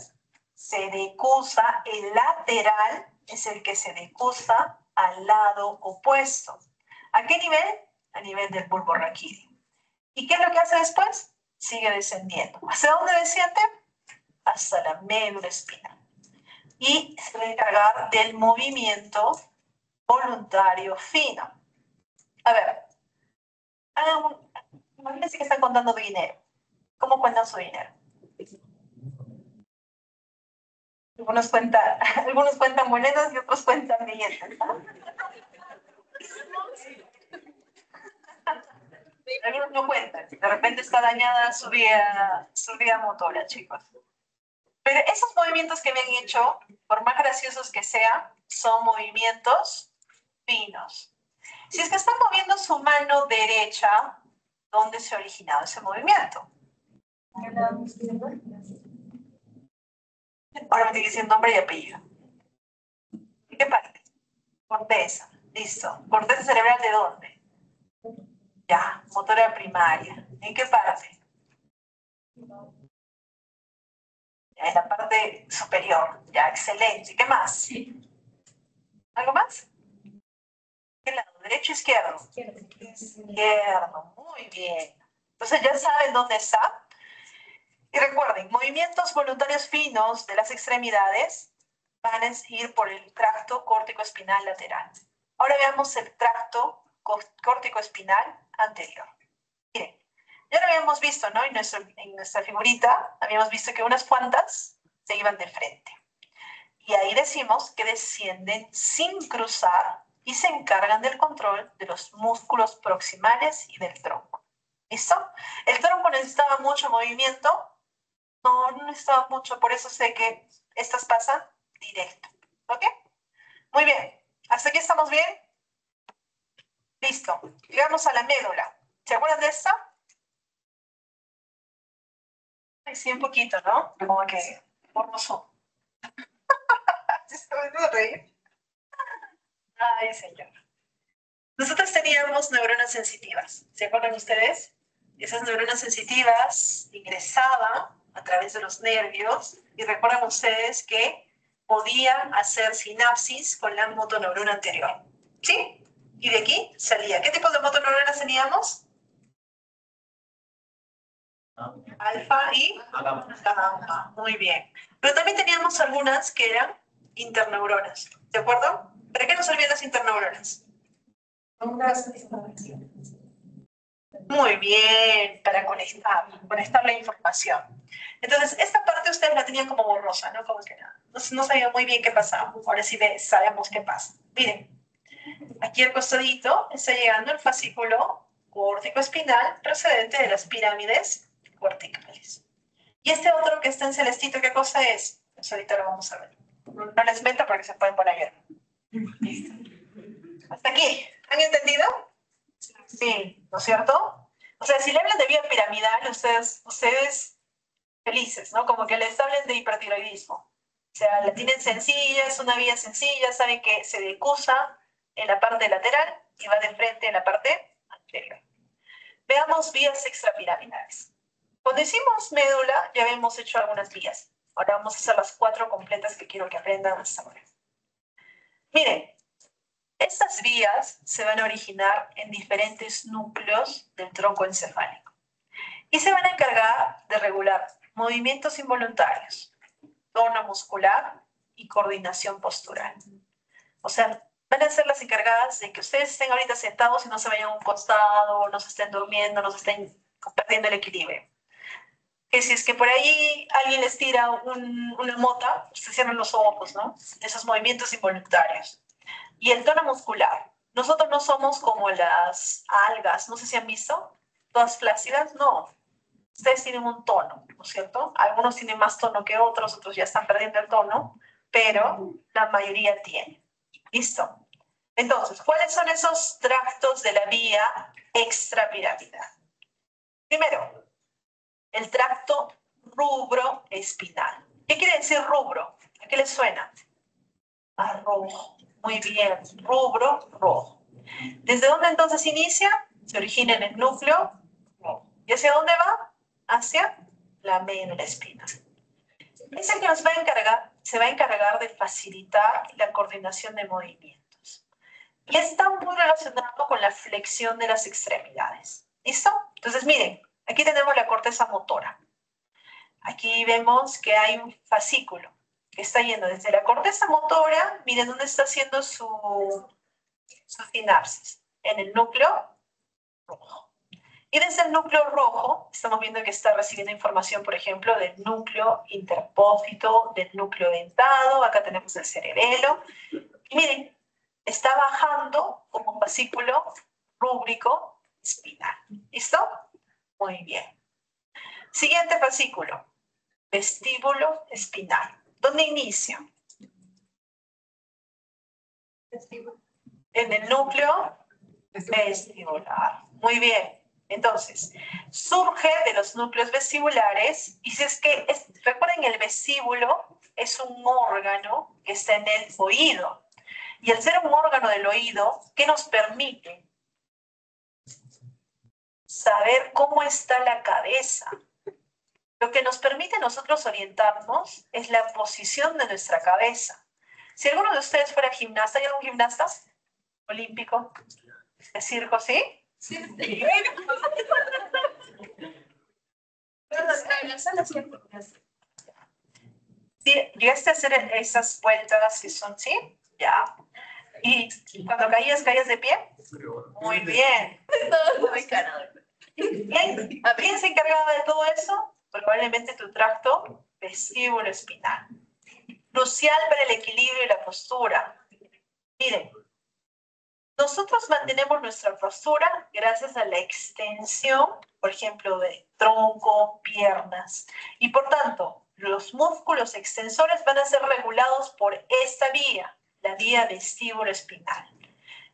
Se decusa, el lateral es el que se decusa al lado opuesto. ¿A qué nivel? A nivel del bulbo raquídeo. ¿Y qué es lo que hace después? Sigue descendiendo. ¿Hacia dónde desciende? Hasta la médula espinal. Y se va a encargar del movimiento voluntario fino. A ver, imagínense que están contando dinero. ¿Cómo cuentan su dinero? Algunos cuentan monedas y otros cuentan billetes. Algunos no cuentan. De repente está dañada su vía motora, chicos. Pero esos movimientos que me han hecho, por más graciosos que sean, son movimientos finos. Si es que están moviendo su mano derecha, ¿dónde se ha originado ese movimiento? Ahora me tiene que decir nombre y apellido. ¿En qué parte? Corteza. Listo. ¿Corteza cerebral de dónde? Ya, motora primaria. ¿En qué parte? Ya, en la parte superior. Ya, excelente. ¿Qué más? ¿Algo más? ¿Qué lado? ¿Derecho o izquierdo? Izquierdo. Muy bien. Entonces ya saben dónde está. Y recuerden, movimientos voluntarios finos de las extremidades van a ir por el tracto córtico-espinal lateral. Ahora veamos el tracto córtico-espinal anterior. Miren, Ya lo habíamos visto, ¿no? En nuestra figurita habíamos visto que unas cuantas se iban de frente. Y ahí decimos que descienden sin cruzar y se encargan del control de los músculos proximales y del tronco. ¿Listo? El tronco necesitaba mucho movimiento. No, no necesitaba mucho, por eso sé que estas pasan directo. ¿Ok? Muy bien. ¿Hasta aquí estamos bien? Listo. Llegamos a la médula. ¿Se acuerdan de esta? Sí, un poquito, ¿no? Como que borroso. ¿Se van a reír? Ay, señor. Nosotros teníamos neuronas sensitivas. ¿Se acuerdan ustedes? Esas neuronas sensitivas ingresaban a través de los nervios y recuerdan ustedes que podían hacer sinapsis con la motoneurona anterior. ¿Sí? Y de aquí salía. ¿Qué tipo de motoneuronas teníamos? Alfa y gamma. Muy bien. Pero también teníamos algunas que eran interneuronas. ¿De acuerdo? ¿Para qué nos servían las interneuronas? Muy bien, para conectar la información. Entonces, esta parte ustedes la tenían como borrosa, ¿no? Como que no sabían muy bien qué pasaba. Ahora sí sabemos qué pasa. Miren, aquí al costadito está llegando el fascículo córtico-espinal procedente de las pirámides corticales. Y este otro que está en celestito, ¿qué cosa es? Pues ahorita lo vamos a ver. No les meto porque se pueden poner a Listo. Hasta aquí. ¿Han entendido? Sí, ¿no es cierto? O sea, si le hablan de vía piramidal, ustedes felices, ¿no? Como que les hablen de hipertiroidismo. O sea, la tienen sencilla, es una vía sencilla, saben que se decusa en la parte lateral y va de frente en la parte anterior. Veamos vías extrapiramidales. Cuando hicimos médula, ya habíamos hecho algunas vías. Ahora vamos a hacer las 4 completas que quiero que aprendan hasta ahora. Miren, estas vías se van a originar en diferentes núcleos del tronco encefálico y se van a encargar de regular movimientos involuntarios, tono muscular y coordinación postural. O sea, van a ser las encargadas de que ustedes estén ahorita sentados y no se vayan a un costado, no se estén durmiendo, no se estén perdiendo el equilibrio. Que si es que por ahí alguien les tira una mota, se cierran los ojos, ¿no? Esos movimientos involuntarios. Y el tono muscular. Nosotros no somos como las algas, no sé si han visto, todas flácidas, no. Ustedes tienen un tono, ¿no es cierto? Algunos tienen más tono que otros, otros ya están perdiendo el tono, pero la mayoría tiene. ¿Listo? Entonces, ¿cuáles son esos tractos de la vía extrapiramidal? Primero, el tracto rubroespinal. ¿Qué quiere decir rubro? ¿A qué les suena? A rojo. Muy bien, rubro rojo. ¿Desde dónde entonces inicia? Se origina en el núcleo rojo. ¿Y hacia dónde va? Hacia la médula espinal. Es el que nos va a encargar, se va a encargar de facilitar la coordinación de movimientos. Y está muy relacionado con la flexión de las extremidades. ¿Listo? Entonces, miren, aquí tenemos la corteza motora. Aquí vemos que hay un fascículo que está yendo desde la corteza motora, miren dónde está haciendo su sinapsis, en el núcleo rojo. Y desde el núcleo rojo estamos viendo que está recibiendo información, por ejemplo, del núcleo interpófito, del núcleo dentado, acá tenemos el cerebelo. Y miren, está bajando como un fascículo rúbrico espinal. ¿Listo? Muy bien. Siguiente fascículo, vestíbulo espinal. ¿Dónde inicia? En el núcleo vestibular. Muy bien. Entonces, surge de los núcleos vestibulares y si es que, recuerden, el vestíbulo es un órgano que está en el oído. Y al ser un órgano del oído, ¿qué nos permite? Saber cómo está la cabeza. Lo que nos permite a nosotros orientarnos es la posición de nuestra cabeza. Si alguno de ustedes fuera gimnasta, ¿hay algún gimnasta olímpico? ¿De circo, sí? Sí. Sí, llegaste a hacer esas vueltas que son, ¿sí? Ya. ¿Y cuando caías de pie? Muy bien. Muy caro. ¿Quién se encargaba de todo eso? Probablemente tu tracto vestíbulo-espinal. Crucial para el equilibrio y la postura. Miren, nosotros mantenemos nuestra postura gracias a la extensión, por ejemplo, de tronco, piernas. Y por tanto, los músculos extensores van a ser regulados por esta vía, la vía vestíbulo-espinal.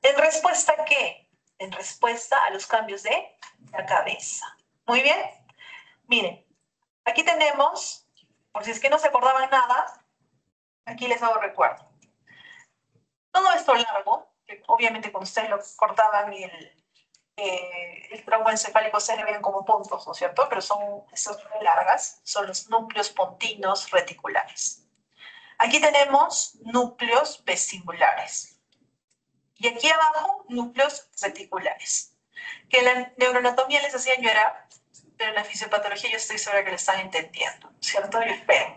¿En respuesta a qué? En respuesta a los cambios de la cabeza. Muy bien. Miren, aquí tenemos, por si es que no se acordaban nada, aquí les hago recuerdo. Todo esto largo, que obviamente cuando ustedes lo cortaban y el tronco encefálico se le ven como puntos, ¿no es cierto? Pero son estructuras largas, son los núcleos pontinos reticulares. Aquí tenemos núcleos vestibulares. Y aquí abajo, núcleos reticulares. Que en la neuroanatomía les hacían llorar, pero en la fisiopatología yo estoy segura que lo están entendiendo, ¿cierto? Yo espero.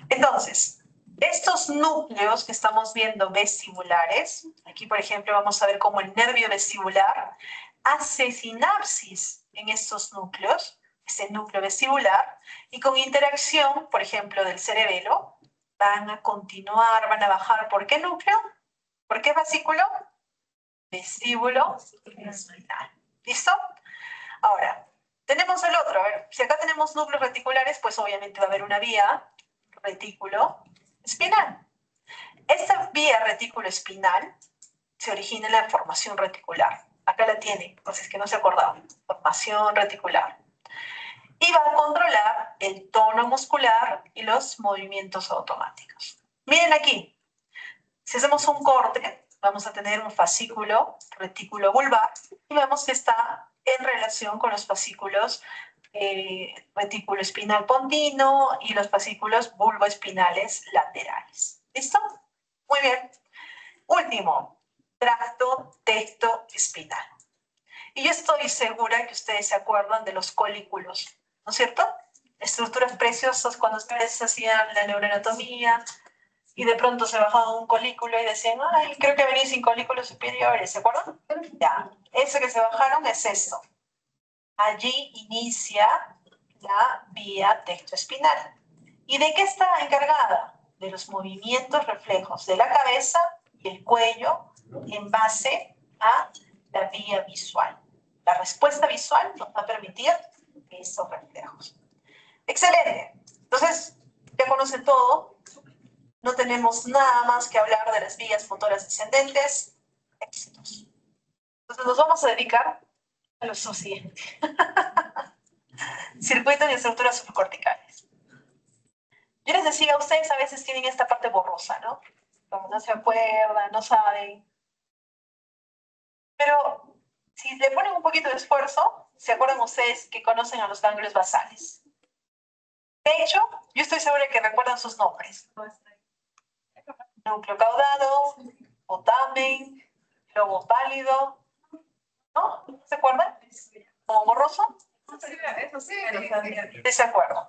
Entonces, estos núcleos que estamos viendo vestibulares, aquí por ejemplo vamos a ver cómo el nervio vestibular hace sinapsis en estos núcleos, este núcleo vestibular, y con interacción, por ejemplo, del cerebelo, van a continuar, van a bajar. ¿Por qué núcleo? ¿Por qué vesículo? Vestíbulo espinal. ¿Listo? Ahora, tenemos el otro. A ver, si acá tenemos núcleos reticulares, pues obviamente va a haber una vía retículo espinal. Esta vía retículo espinal se origina en la formación reticular. Acá la tienen, pues es que no se acordaban. Formación reticular. Y va a controlar el tono muscular y los movimientos automáticos. Miren aquí, si hacemos un corte, vamos a tener un fascículo retículo vulvar y vemos que está en relación con los fascículos retículo espinal pontino y los fascículos vulvoespinales laterales. ¿Listo? Muy bien. Último, tracto tectoespinal. Y yo estoy segura que ustedes se acuerdan de los colículos, ¿no es cierto? Estructuras preciosas cuando ustedes hacían la neuroanatomía y de pronto se bajaba un colículo y decían, ay, creo que venís sin colículos superiores, ¿se acuerdan? Ya, ese que se bajaron es esto. Allí inicia la vía tectoespinal. ¿Y de qué está encargada? De los movimientos reflejos de la cabeza y el cuello en base a la vía visual. La respuesta visual nos va a permitir estos reflejos. Excelente. Entonces, ya conocen todo. No tenemos nada más que hablar de las vías motoras descendentes. Éxitos. Entonces, nos vamos a dedicar a lo siguiente. Circuitos y estructuras subcorticales. Yo les decía, ustedes a veces tienen esta parte borrosa, ¿no? Como no se acuerdan, no saben. Pero si le ponen un poquito de esfuerzo, ¿se acuerdan ustedes que conocen a los ganglios basales? De hecho, yo estoy segura que recuerdan sus nombres. Núcleo caudado, potamen, lobo pálido, ¿no? ¿Se acuerdan? ¿Como borroso? Eso sí, Desacuerdo.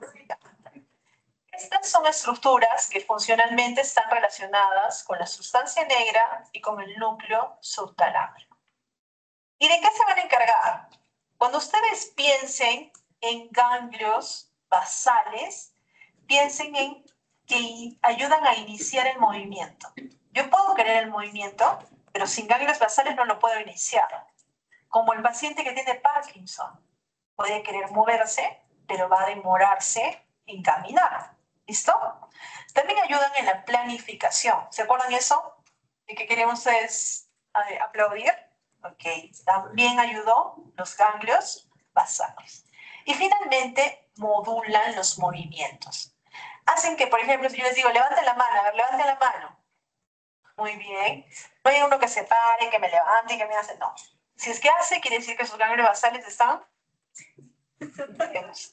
Estas son estructuras que funcionalmente están relacionadas con la sustancia negra y con el núcleo subtalámico. ¿Y de qué se van a encargar? Cuando ustedes piensen en ganglios basales, piensen en que ayudan a iniciar el movimiento. Yo puedo querer el movimiento, pero sin ganglios basales no lo puedo iniciar. Como el paciente que tiene Parkinson, puede querer moverse, pero va a demorarse en caminar. ¿Listo? También ayudan en la planificación. ¿Se acuerdan eso? ¿De que querían ustedes aplaudir? Ok. También ayudó los ganglios basales. Y finalmente, modulan los movimientos. Hacen que, por ejemplo, si yo les digo, levanten la mano, a ver, levanten la mano. Muy bien. No hay uno que se pare, que me levante, que me hace, no. Si es que hace, quiere decir que sus ganglios basales están,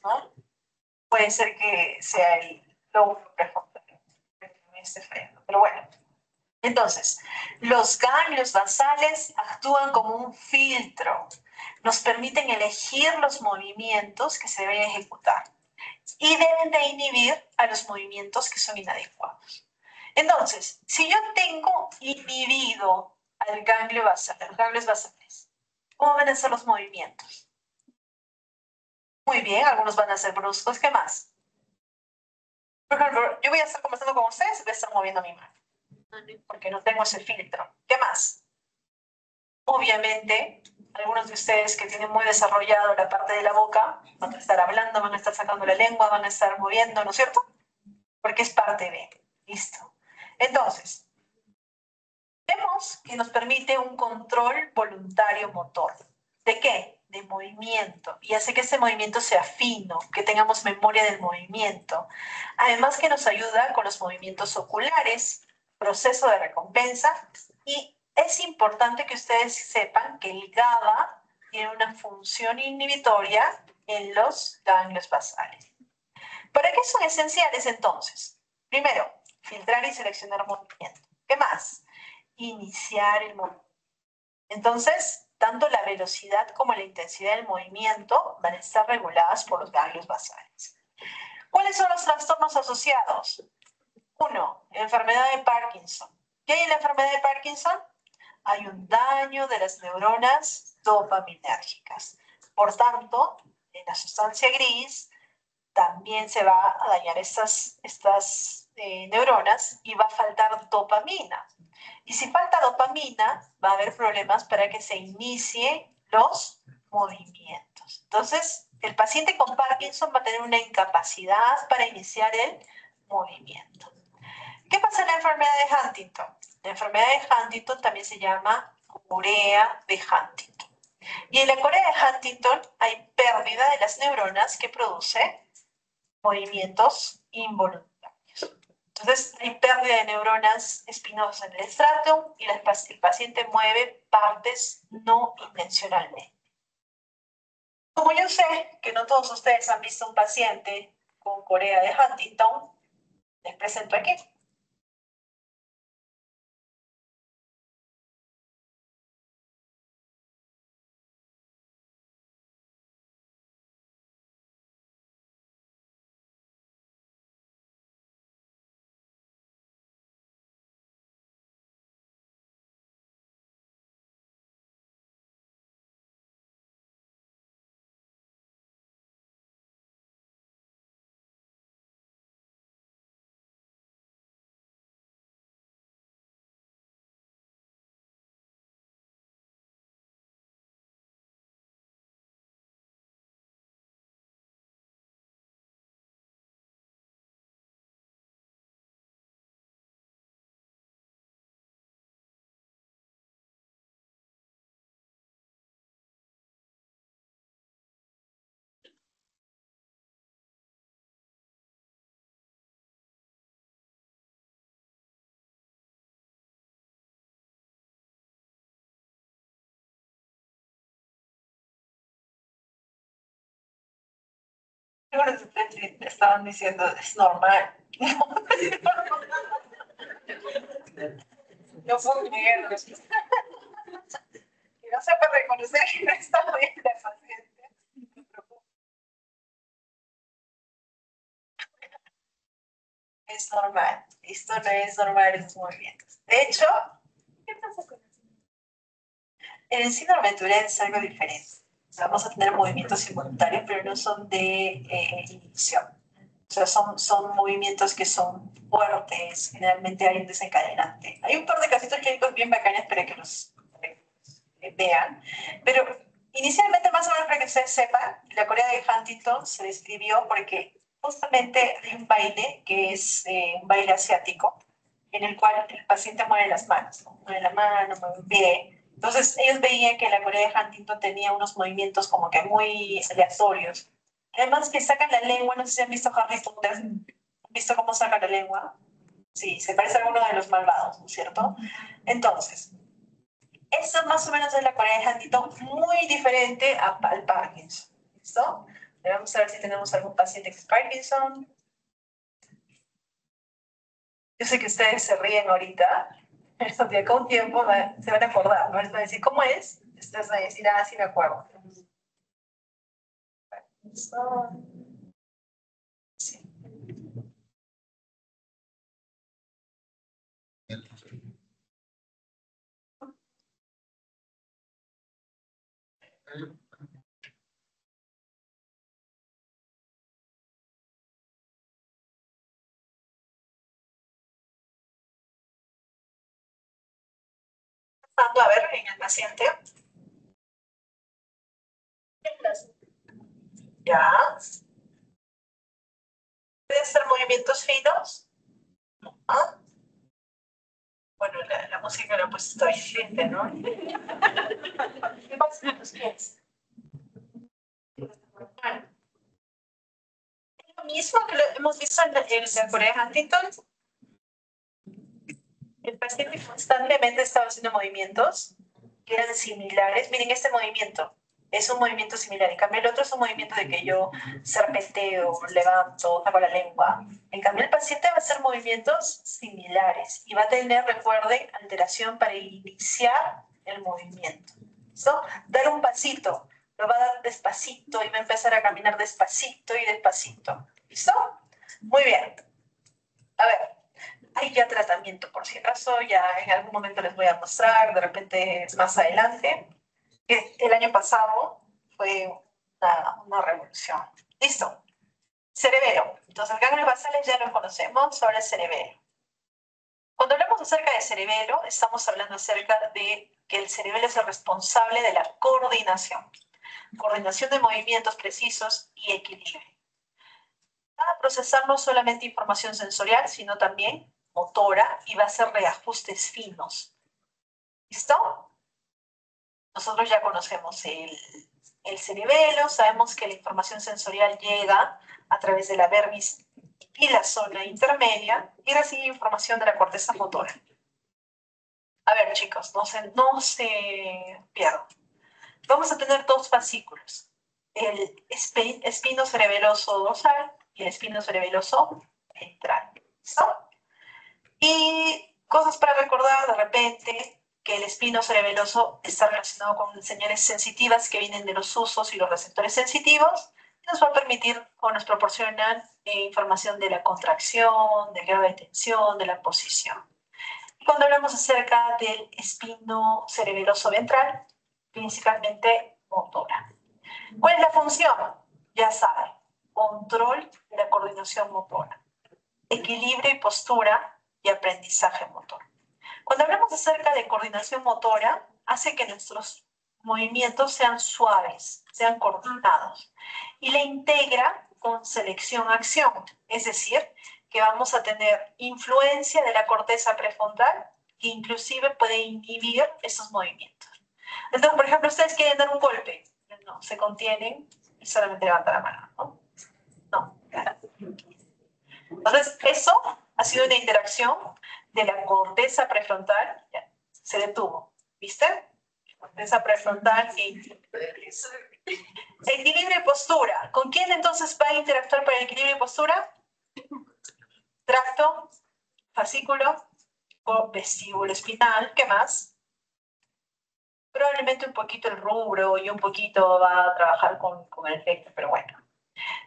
¿no? Puede ser que sea el lóbulo prefrontal, pero bueno. Entonces, los ganglios basales actúan como un filtro, nos permiten elegir los movimientos que se deben ejecutar y deben de inhibir a los movimientos que son inadecuados. Entonces, si yo tengo inhibido al ganglio basal, los ganglios basales, ¿cómo van a ser los movimientos? Muy bien, algunos van a ser bruscos. ¿Qué más? Por ejemplo, yo voy a estar conversando con ustedes y voy a estar moviendo mi mano, porque no tengo ese filtro. ¿Qué más? Obviamente, algunos de ustedes que tienen muy desarrollado la parte de la boca van a estar hablando, van a estar sacando la lengua, van a estar moviendo, ¿no es cierto? Porque es parte de. Listo. Entonces, vemos que nos permite un control voluntario motor. ¿De qué? De movimiento. Y hace que ese movimiento sea fino, que tengamos memoria del movimiento. Además que nos ayuda con los movimientos oculares, proceso de recompensa. Y es importante que ustedes sepan que el GABA tiene una función inhibitoria en los ganglios basales. ¿Para qué son esenciales entonces? Primero, filtrar y seleccionar movimiento. ¿Qué más? Iniciar el movimiento. Entonces, tanto la velocidad como la intensidad del movimiento van a estar reguladas por los ganglios basales. ¿Cuáles son los trastornos asociados? 1. Enfermedad de Parkinson. ¿Qué hay en la enfermedad de Parkinson? Hay un daño de las neuronas dopaminérgicas. Por tanto, en la sustancia gris también se va a dañar estas neuronas y va a faltar dopamina. Y si falta dopamina, va a haber problemas para que se inicie los movimientos. Entonces, el paciente con Parkinson va a tener una incapacidad para iniciar el movimiento. ¿Qué pasa en la enfermedad de Huntington? La enfermedad de Huntington también se llama corea de Huntington. Y en la corea de Huntington hay pérdida de las neuronas que produce movimientos involuntarios. Entonces, hay pérdida de neuronas espinosas en el estratum y el paciente mueve partes no intencionalmente. Como yo sé que no todos ustedes han visto un paciente con corea de Huntington, les presento aquí. Algunos de ustedes estaban diciendo, es normal. No puedo negarlo. Que no sepa reconocer que no está bien la paciente. Es normal. Esto no es normal en sus movimientos. De hecho, ¿Qué pasa con eso? en el síndrome de Tourette es algo diferente. O sea, vamos a tener movimientos involuntarios, pero no son de inducción. O sea, son movimientos que son fuertes, generalmente hay un desencadenante. Hay un par de casitos clínicos bien bacanes para que los vean, pero inicialmente, más o menos para que ustedes sepan, la corea de Huntington se describió porque justamente hay un baile que es un baile asiático, en el cual el paciente mueve las manos, ¿no? Mueve la mano, mueve el pie. Entonces ellos veían que la corea de Huntington tenía unos movimientos como que muy aleatorios. Además que sacan la lengua, no sé si han visto Harry Potter, ¿han visto cómo saca la lengua? Sí, se parece a uno de los malvados, ¿no es cierto? Entonces, esto más o menos es la corea de Huntington, muy diferente al Parkinson. ¿Listo? Vamos a ver si tenemos algún paciente con Parkinson. Yo sé que ustedes se ríen ahorita, pero de acá a un tiempo se van a acordar, ¿no? Les van a decir, ¿cómo es? Ustedes van a decir, ah, sí me acuerdo. Sí. notando, a ver, en el paciente? Ya. ¿Pueden ser movimientos finos? ¿Ah? Bueno, la música la pues está vigente, ¿no? ¿Qué pasa con los pies? Bueno, es lo mismo que lo hemos visto en la Corea Huntington. El paciente constantemente estaba haciendo movimientos que eran similares. Miren, este movimiento es un movimiento similar. En cambio, el otro es un movimiento de que yo serpenteo, levanto, saco la lengua. En cambio, el paciente va a hacer movimientos similares y va a tener, recuerden, alteración para iniciar el movimiento. ¿Listo? Dar un pasito. Lo va a dar despacito y va a empezar a caminar despacito y despacito. ¿Listo? Muy bien. A ver. Hay ya tratamiento, por si acaso, ya en algún momento les voy a mostrar, de repente más adelante. El año pasado fue una revolución. Listo. Cerebelo. Entonces, ganglios basales ya los conocemos, ahora el cerebelo. Cuando hablamos acerca de cerebelo, estamos hablando acerca de que el cerebelo es el responsable de la coordinación. Coordinación de movimientos precisos y equilibrio. Va a procesar no solamente información sensorial, sino también motora y va a hacer reajustes finos. ¿Listo? Nosotros ya conocemos el cerebelo, sabemos que la información sensorial llega a través de la vermis y la zona intermedia y recibe información de la corteza motora. A ver, chicos, no se pierdan. Vamos a tener dos fascículos, el espino cerebeloso dorsal y el espino cerebeloso ventral. ¿Listo? Y cosas para recordar de repente que el espino cerebeloso está relacionado con señales sensitivas que vienen de los usos y los receptores sensitivos y nos va a permitir o nos proporcionan información de la contracción, del grado de tensión, de la posición. Y cuando hablamos acerca del espino cerebeloso ventral, principalmente motora. ¿Cuál es la función? Ya saben, control de la coordinación motora, equilibrio y postura y aprendizaje motor. Cuando hablamos acerca de coordinación motora, hace que nuestros movimientos sean suaves, sean coordinados y la integra con selección-acción, es decir, que vamos a tener influencia de la corteza prefrontal que inclusive puede inhibir esos movimientos. Entonces, por ejemplo, ustedes quieren dar un golpe, no, se contienen y solamente levantan la mano, ¿no? No. Entonces, eso ha sido una interacción de la corteza prefrontal, ya, se detuvo, ¿viste? Corteza prefrontal y equilibrio y postura. ¿Con quién entonces va a interactuar para el equilibrio y postura? Tracto, fascículo o vestíbulo espinal. ¿Qué más? Probablemente un poquito el rubro y un poquito va a trabajar con el recto, pero bueno.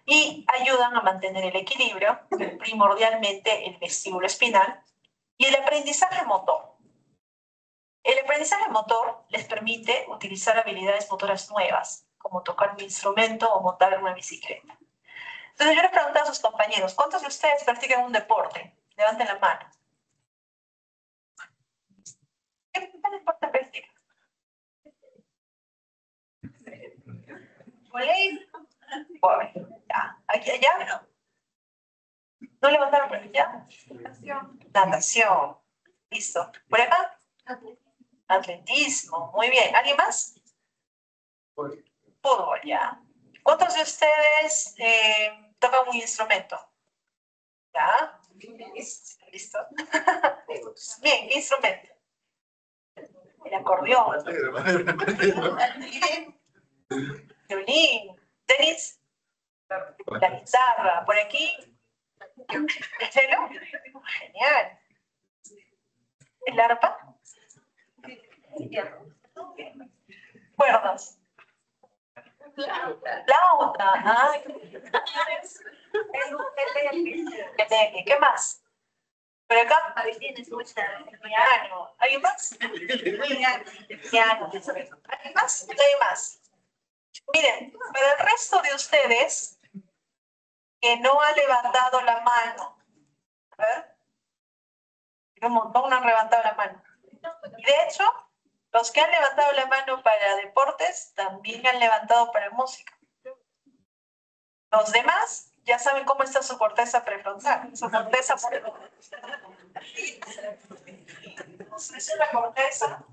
Y ayudan a mantener el equilibrio, primordialmente el vestíbulo espinal, y el aprendizaje motor. El aprendizaje motor les permite utilizar habilidades motoras nuevas, como tocar un instrumento o montar una bicicleta. Entonces yo les preguntaba a sus compañeros, ¿cuántos de ustedes practican un deporte? Levanten la mano. ¿Qué deporte practican? ¿Voley? Ya. ¿Aquí, allá? ¿No levantaron por allá? Natación. Listo. ¿Por acá? Atletismo. Muy bien. ¿Alguien más? Fútbol, ya. ¿Cuántos de ustedes tocan un instrumento? ¿Ya? ¿Listo? Bien, ¿qué instrumento? El acordeón. Violín. ¿Tenis? La guitarra. ¿Por aquí? ¿El cello? Genial. ¿El arpa? Cuerdas. Flauta. Ay, ¿qué más? Por acá, piano. ¿Alguien más? Piano. ¿Alguien más? ¿Alguien más? Miren, para el resto de ustedes que no ha levantado la mano, a ver, un montón no han levantado la mano. Y de hecho, Los que han levantado la mano para deportes también han levantado para música. Los demás ya saben cómo está su corteza prefrontal. Su corteza prefrontal. Esa es la corteza.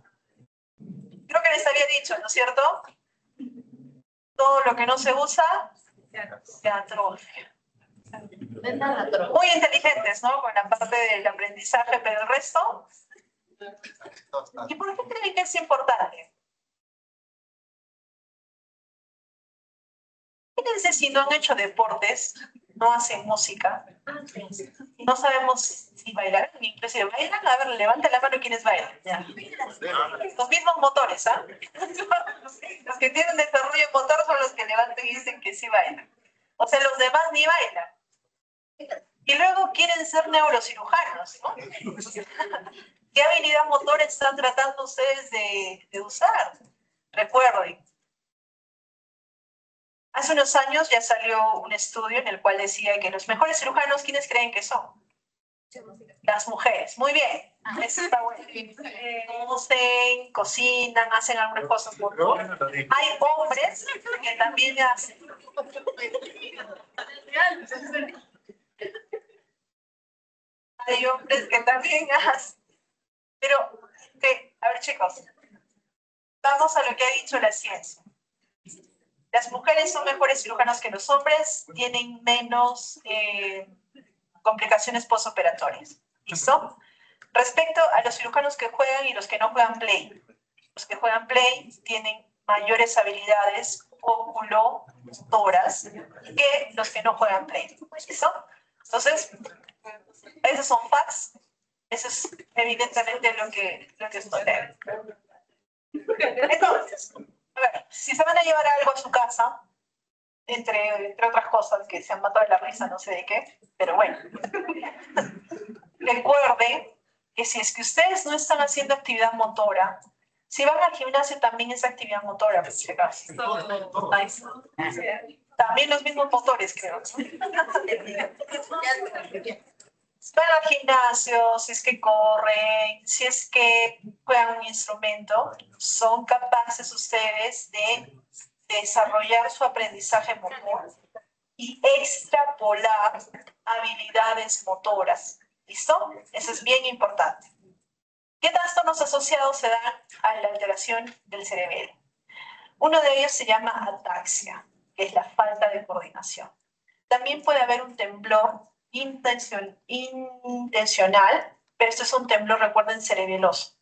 Creo que les había dicho, ¿no es cierto? Todo lo que no se usa se atrofia. Muy inteligentes, ¿no? Con la parte del aprendizaje, pero el resto. ¿Y por qué creen que es importante? Fíjense, si no han hecho deportes, no hacen música, no sabemos si bailar, inclusive bailan. A ver, levante la mano quienes bailan. Ya. Los mismos motores, ¿ah? Los que tienen desarrollo motor son los que levantan y dicen que sí bailan. O sea, los demás ni bailan. Y luego quieren ser neurocirujanos, ¿no? ¿Qué habilidad motora están tratando ustedes de usar? Recuerden, hace unos años ya salió un estudio en el cual decía que los mejores cirujanos, ¿quiénes creen que son? Las mujeres. Muy bien. Eso está bueno. Cosen, cocinan, hacen algunas cosas. Hay hombres que también hacen. Hay hombres que también hacen. Pero, a ver, chicos, vamos a lo que ha dicho la ciencia. Las mujeres son mejores cirujanos que los hombres, tienen menos complicaciones postoperatorias. ¿Listo? Respecto a los cirujanos que juegan y los que no juegan play. Los que juegan play tienen mayores habilidades oculomotoras que los que no juegan play. ¿Listo? Entonces, esos son facts. Eso es evidentemente lo que estoy leyendo. Entonces, a ver, si se van a llevar algo a su casa, entre otras cosas que se han matado de la risa, no sé de qué, pero bueno. Recuerden que si es que ustedes no están haciendo actividad motora, si van al gimnasio también es actividad motora, por si acaso. Nice. También los mismos motores, creo. Van al gimnasio, si es que corren, si es que juegan un instrumento, son capaces ustedes de desarrollar su aprendizaje motor y extrapolar habilidades motoras. ¿Listo? Eso es bien importante. ¿Qué trastornos asociados se dan a la alteración del cerebelo? Uno de ellos se llama ataxia, que es la falta de coordinación. También puede haber un temblor intencional, pero esto es un temblor, recuerden, cerebeloso.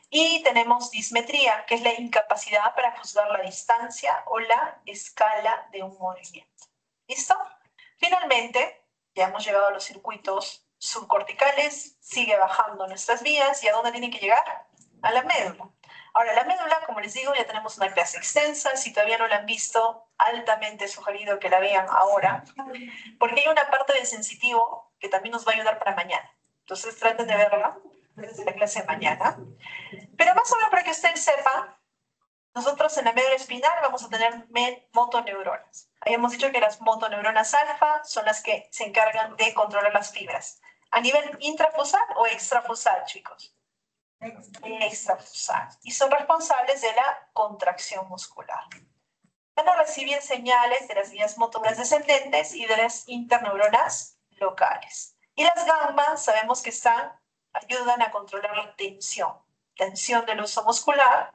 Y tenemos dismetría, que es la incapacidad para juzgar la distancia o la escala de un movimiento. ¿Listo? Finalmente, ya hemos llegado a los circuitos subcorticales, sigue bajando nuestras vías. ¿Y a dónde tienen que llegar? A la médula. Ahora, la médula, como les digo, ya tenemos una clase extensa. Si todavía no la han visto, altamente sugerido que la vean ahora, porque hay una parte del sensitivo que también nos va a ayudar para mañana. Entonces, traten de verla desde la clase de mañana. Pero más o menos para que ustedes sepan, nosotros en la médula espinal vamos a tener motoneuronas. Habíamos dicho que las motoneuronas alfa son las que se encargan de controlar las fibras. ¿A nivel intrafusal o extrafusal, chicos? Extrafusal. Y son responsables de la contracción muscular. Van a recibir señales de las vías motoras descendentes y de las interneuronas locales. Y las gamma sabemos que ayudan a controlar la tensión del uso muscular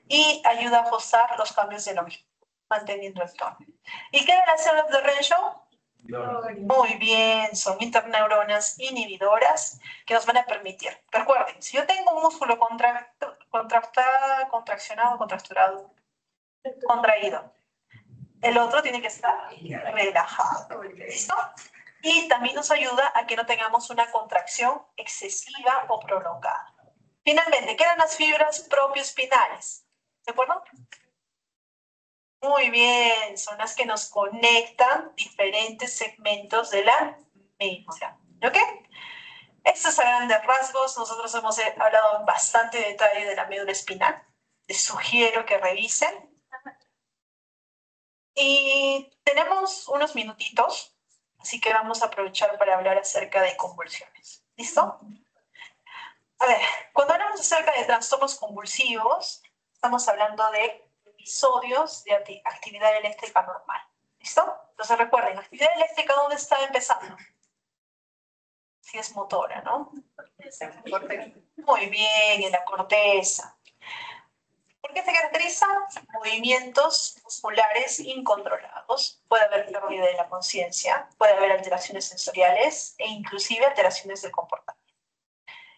y ayuda a ajustar los cambios de longitud, manteniendo el tono. ¿Y qué eran las células de Renshaw? Muy bien, son interneuronas inhibidoras que nos van a permitir. Recuerden, si yo tengo un músculo contraccionado, contracturado, contraído, el otro tiene que estar relajado. ¿Listo? Y también nos ayuda a que no tengamos una contracción excesiva o prolongada. Finalmente, ¿qué eran las fibras propioespinales? ¿De acuerdo? Muy bien, son las que nos conectan diferentes segmentos de la médula. ¿Ok? Estos a grandes rasgos, nosotros hemos hablado en bastante detalle de la médula espinal. Les sugiero que revisen. Y tenemos unos minutitos, así que vamos a aprovechar para hablar acerca de convulsiones. ¿Listo? A ver, cuando hablamos acerca de trastornos convulsivos, estamos hablando de episodios de actividad eléctrica normal. ¿Listo? Entonces recuerden, actividad eléctrica, ¿dónde está empezando? Si es motora, ¿no? Muy bien, en la corteza. ¿Por qué se caracteriza? Movimientos musculares incontrolados. Puede haber pérdida de la conciencia, puede haber alteraciones sensoriales e inclusive alteraciones del comportamiento.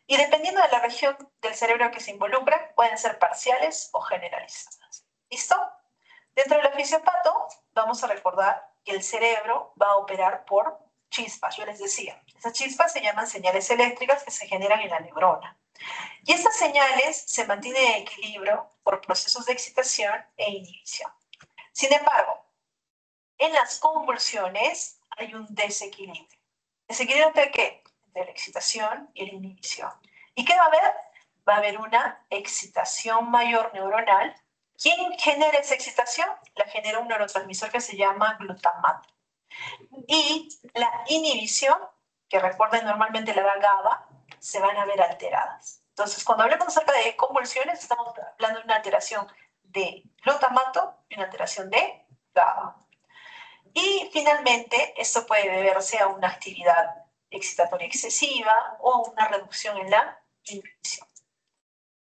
Y dependiendo de la región del cerebro que se involucra, pueden ser parciales o generalizadas. ¿Listo? Dentro del fisiopato, vamos a recordar que el cerebro va a operar por chispas. Yo les decía, esas chispas se llaman señales eléctricas que se generan en la neurona. Y estas señales se mantienen en equilibrio por procesos de excitación e inhibición. Sin embargo, en las convulsiones hay un desequilibrio. ¿Desequilibrio entre qué? Entre la excitación y la inhibición. ¿Y qué va a haber? Va a haber una excitación mayor neuronal. ¿Quién genera esa excitación? La genera un neurotransmisor que se llama glutamato. Y la inhibición, que recuerden normalmente la da GABA, se van a ver alteradas. Entonces, cuando hablamos acerca de convulsiones, estamos hablando de una alteración de glutamato y una alteración de GABA. Y finalmente, esto puede deberse a una actividad excitatoria excesiva o a una reducción en la inhibición.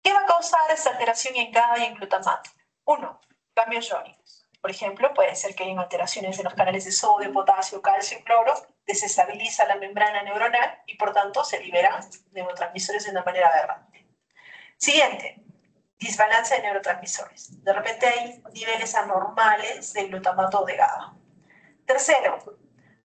¿Qué va a causar esta alteración en GABA y en glutamato? Uno, cambios iónicos. Por ejemplo, puede ser que haya alteraciones en los canales de sodio, potasio, calcio y cloro, desestabiliza la membrana neuronal y por tanto se liberan neurotransmisores de una manera aberrante. Siguiente, desbalance de neurotransmisores. De repente hay niveles anormales de glutamato o de GABA. Tercero,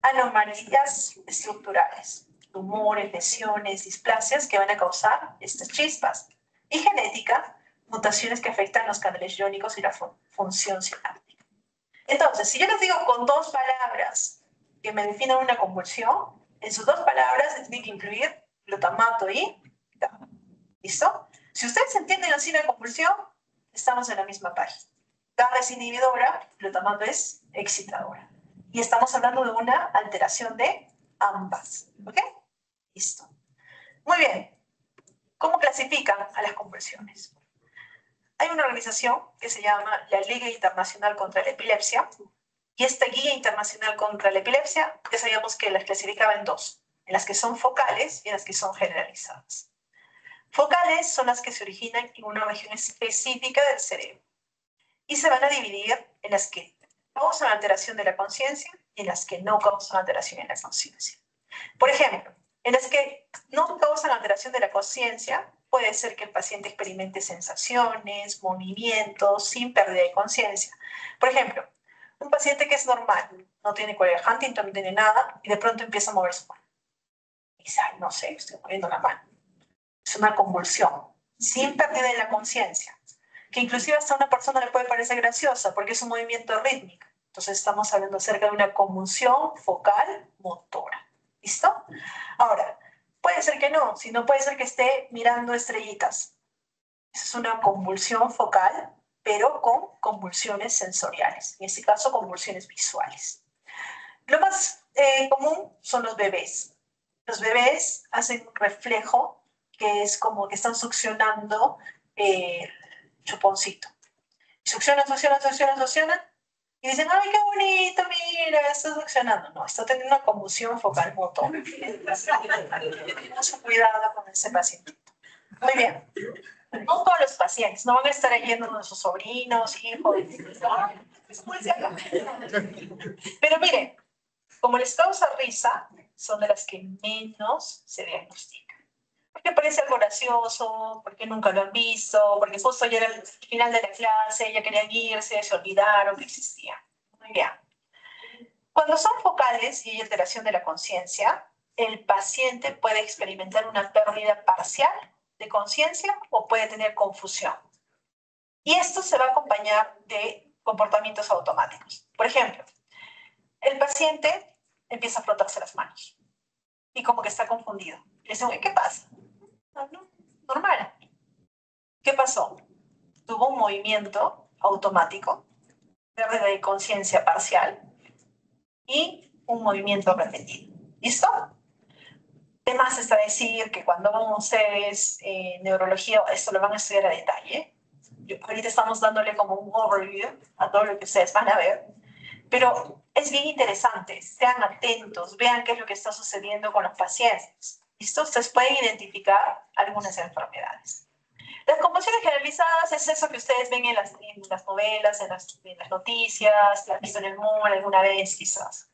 anomalías estructurales, tumores, lesiones, displasias que van a causar estas chispas. Y genética, mutaciones que afectan los canales iónicos y la función sináptica. Entonces, si yo les digo con dos palabras que me definan una convulsión, en sus dos palabras se tiene que incluir glutamato y GABA. ¿Listo? Si ustedes entienden así la convulsión, estamos en la misma página. GABA es inhibidora, glutamato es excitadora. Y estamos hablando de una alteración de ambas. ¿Ok? Listo. Muy bien. ¿Cómo clasifican a las convulsiones? Hay una organización que se llama la Liga Internacional contra la Epilepsia, y esta Guía Internacional contra la Epilepsia, ya sabíamos que las clasificaba en dos, en las que son focales y en las que son generalizadas. Focales son las que se originan en una región específica del cerebro, y se van a dividir en las que causan alteración de la conciencia y en las que no causan alteración en la conciencia. Por ejemplo, en las que no causan alteración de la conciencia, puede ser que el paciente experimente sensaciones, movimientos, sin pérdida de conciencia. Por ejemplo, un paciente que es normal, no tiene corea de Huntington, no tiene nada, y de pronto empieza a mover su mano. Y dice, ay, no sé, estoy moviendo la mano. Es una convulsión, sin pérdida de la conciencia, que inclusive hasta a una persona le puede parecer graciosa, porque es un movimiento rítmico. Entonces estamos hablando acerca de una convulsión focal motora. ¿Listo? Ahora, puede ser que no, sino puede ser que esté mirando estrellitas. Esa es una convulsión focal, pero con convulsiones sensoriales, en este caso convulsiones visuales. Lo más común son los bebés. Los bebés hacen un reflejo que es como que están succionando el chuponcito. Succionan, succionan, succionan, succionan, y dicen, ay, qué bonito, mira, está succionando. No, está teniendo una convulsión focal motor. Mucho cuidado con ese paciente. Muy bien. No todos los pacientes, no van a estar yendo a sus sobrinos, hijos. Pero miren, como les causa risa, son de las que menos se diagnostican. Porque parece algo gracioso, porque nunca lo han visto, porque justo ya era el final de la clase, ya querían irse, se olvidaron que existía. Muy bien. Cuando son focales y hay alteración de la conciencia, el paciente puede experimentar una pérdida parcial de conciencia o puede tener confusión. Y esto se va a acompañar de comportamientos automáticos. Por ejemplo, el paciente empieza a frotarse las manos y como que está confundido. Le dicen, ¿qué pasa? No, normal. ¿Qué pasó? Tuvo un movimiento automático, pérdida de conciencia parcial y un movimiento repetido. ¿Listo? ¿Qué más está decir? Que cuando van ustedes neurología, esto lo van a estudiar a detalle. Ahorita estamos dándole como un overview a todo lo que ustedes van a ver. Pero es bien interesante, sean atentos, vean qué es lo que está sucediendo con los pacientes. ¿Listo? Ustedes pueden identificar algunas enfermedades. Las convulsiones generalizadas es eso que ustedes ven en las novelas, en las noticias, la han visto en el MUR alguna vez quizás.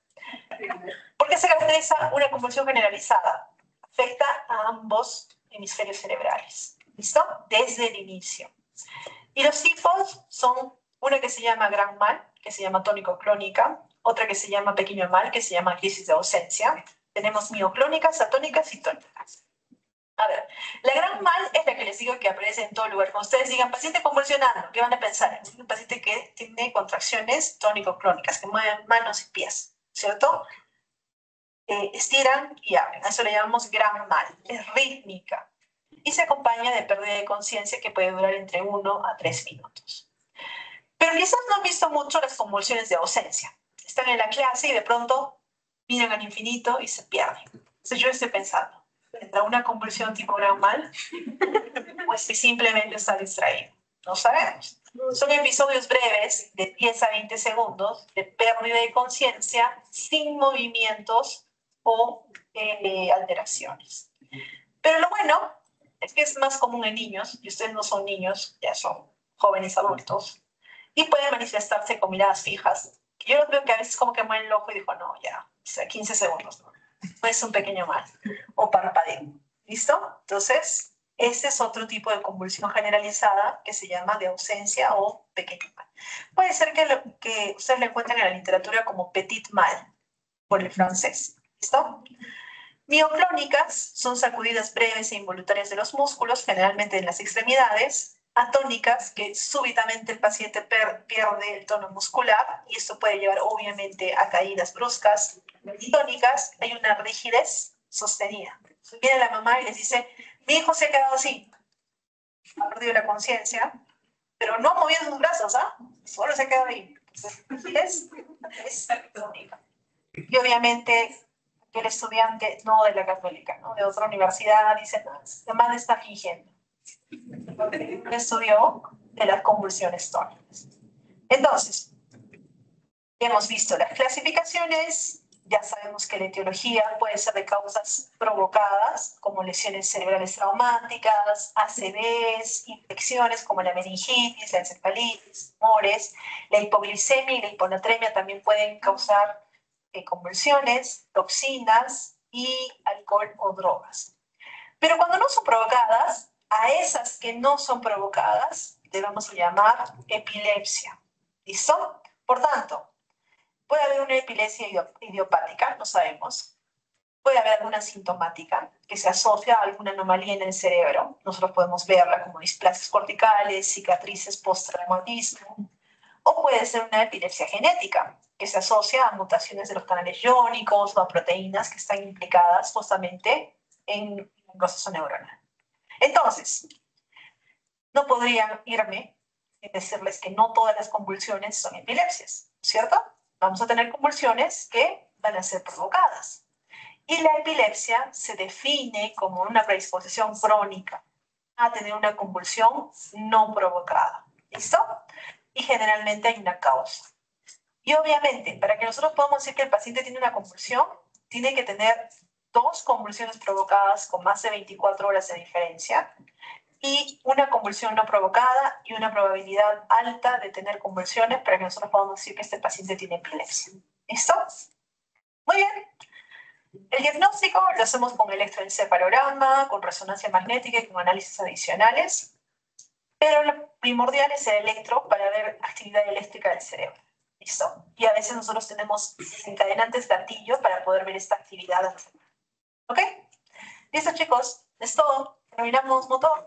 ¿Por qué se caracteriza una convulsión generalizada? Afecta a ambos hemisferios cerebrales. ¿Listo? Desde el inicio. Y los tipos son una que se llama gran mal, que se llama tónico-clónica, otra que se llama pequeño mal, que se llama crisis de ausencia. Tenemos mioclónicas, atónicas y tónicas. A ver, la gran mal es la que les digo que aparece en todo lugar. Cuando ustedes digan paciente convulsionando, ¿qué van a pensar? Es un paciente que tiene contracciones tónico-clónicas, que mueven manos y pies, ¿cierto? Estiran y abren. A eso le llamamos gran mal. Es rítmica y se acompaña de pérdida de conciencia que puede durar entre 1 a 3 minutos. Pero quizás no han visto mucho las convulsiones de ausencia. Están en la clase y de pronto miran al infinito y se pierden. Entonces yo estoy pensando, ¿tendrá una convulsión tipo gran mal? ¿O es que simplemente está distraído? No sabemos. Son episodios breves de 10 a 20 segundos de pérdida de conciencia sin movimientos o alteraciones. Pero lo bueno es que es más común en niños, y ustedes no son niños, ya son jóvenes adultos, y puede manifestarse con miradas fijas. Yo los veo que a veces como que mueven el ojo y digo, no, ya, o sea, 15 segundos, ¿no? Es un pequeño mal, o parpadeo. ¿Listo? Entonces, ese es otro tipo de convulsión generalizada que se llama de ausencia o pequeño mal. Puede ser que ustedes lo encuentren en la literatura como petit mal, por el francés. ¿Listo? Mioclónicas son sacudidas breves e involuntarias de los músculos, generalmente en las extremidades. Atónicas, que súbitamente el paciente pierde el tono muscular y esto puede llevar obviamente a caídas bruscas. Y tónicas, hay una rigidez sostenida. Viene la mamá y les dice, mi hijo se ha quedado así, ha perdido la conciencia, pero no ha movido sus brazos, ¿ah? Solo se ha quedado ahí. Entonces, es tónica. Y obviamente el estudiante no de la católica, ¿no? De otra universidad, dice, no, este man está fingiendo. Estudió de las convulsiones tónicas. Entonces, hemos visto las clasificaciones, ya sabemos que la etiología puede ser de causas provocadas, como lesiones cerebrales traumáticas, ACVs, infecciones como la meningitis, la encefalitis, tumores, la hipoglicemia y la hiponatremia también pueden causar convulsiones, toxinas y alcohol o drogas. Pero cuando no son provocadas, a esas que no son provocadas, le vamos a llamar epilepsia. ¿Listo? Por tanto, puede haber una epilepsia idiopática, no sabemos. Puede haber alguna sintomática que se asocia a alguna anomalía en el cerebro. Nosotros podemos verla como displasias corticales, cicatrices postraumatismo. O puede ser una epilepsia genética, que se asocia a mutaciones de los canales iónicos o a proteínas que están implicadas justamente en el proceso neuronal. Entonces, no podría irme y decirles que no todas las convulsiones son epilepsias, ¿cierto? Vamos a tener convulsiones que van a ser provocadas. Y la epilepsia se define como una predisposición crónica a tener una convulsión no provocada. ¿Listo? Y generalmente hay una causa. Y obviamente, para que nosotros podamos decir que el paciente tiene una convulsión, tiene que tener 2 convulsiones provocadas con más de 24 horas de diferencia y una convulsión no provocada y una probabilidad alta de tener convulsiones para que nosotros podamos decir que este paciente tiene epilepsia. ¿Listo? Muy bien. El diagnóstico lo hacemos con electroencefalograma, con resonancia magnética y con análisis adicionales, pero lo primordial es el electro para ver actividad eléctrica del cerebro. ¿Listo? Y a veces nosotros tenemos encadenantes gatillos para poder ver esta actividad. ¿Ok? Listo, chicos. Es todo. Terminamos motor.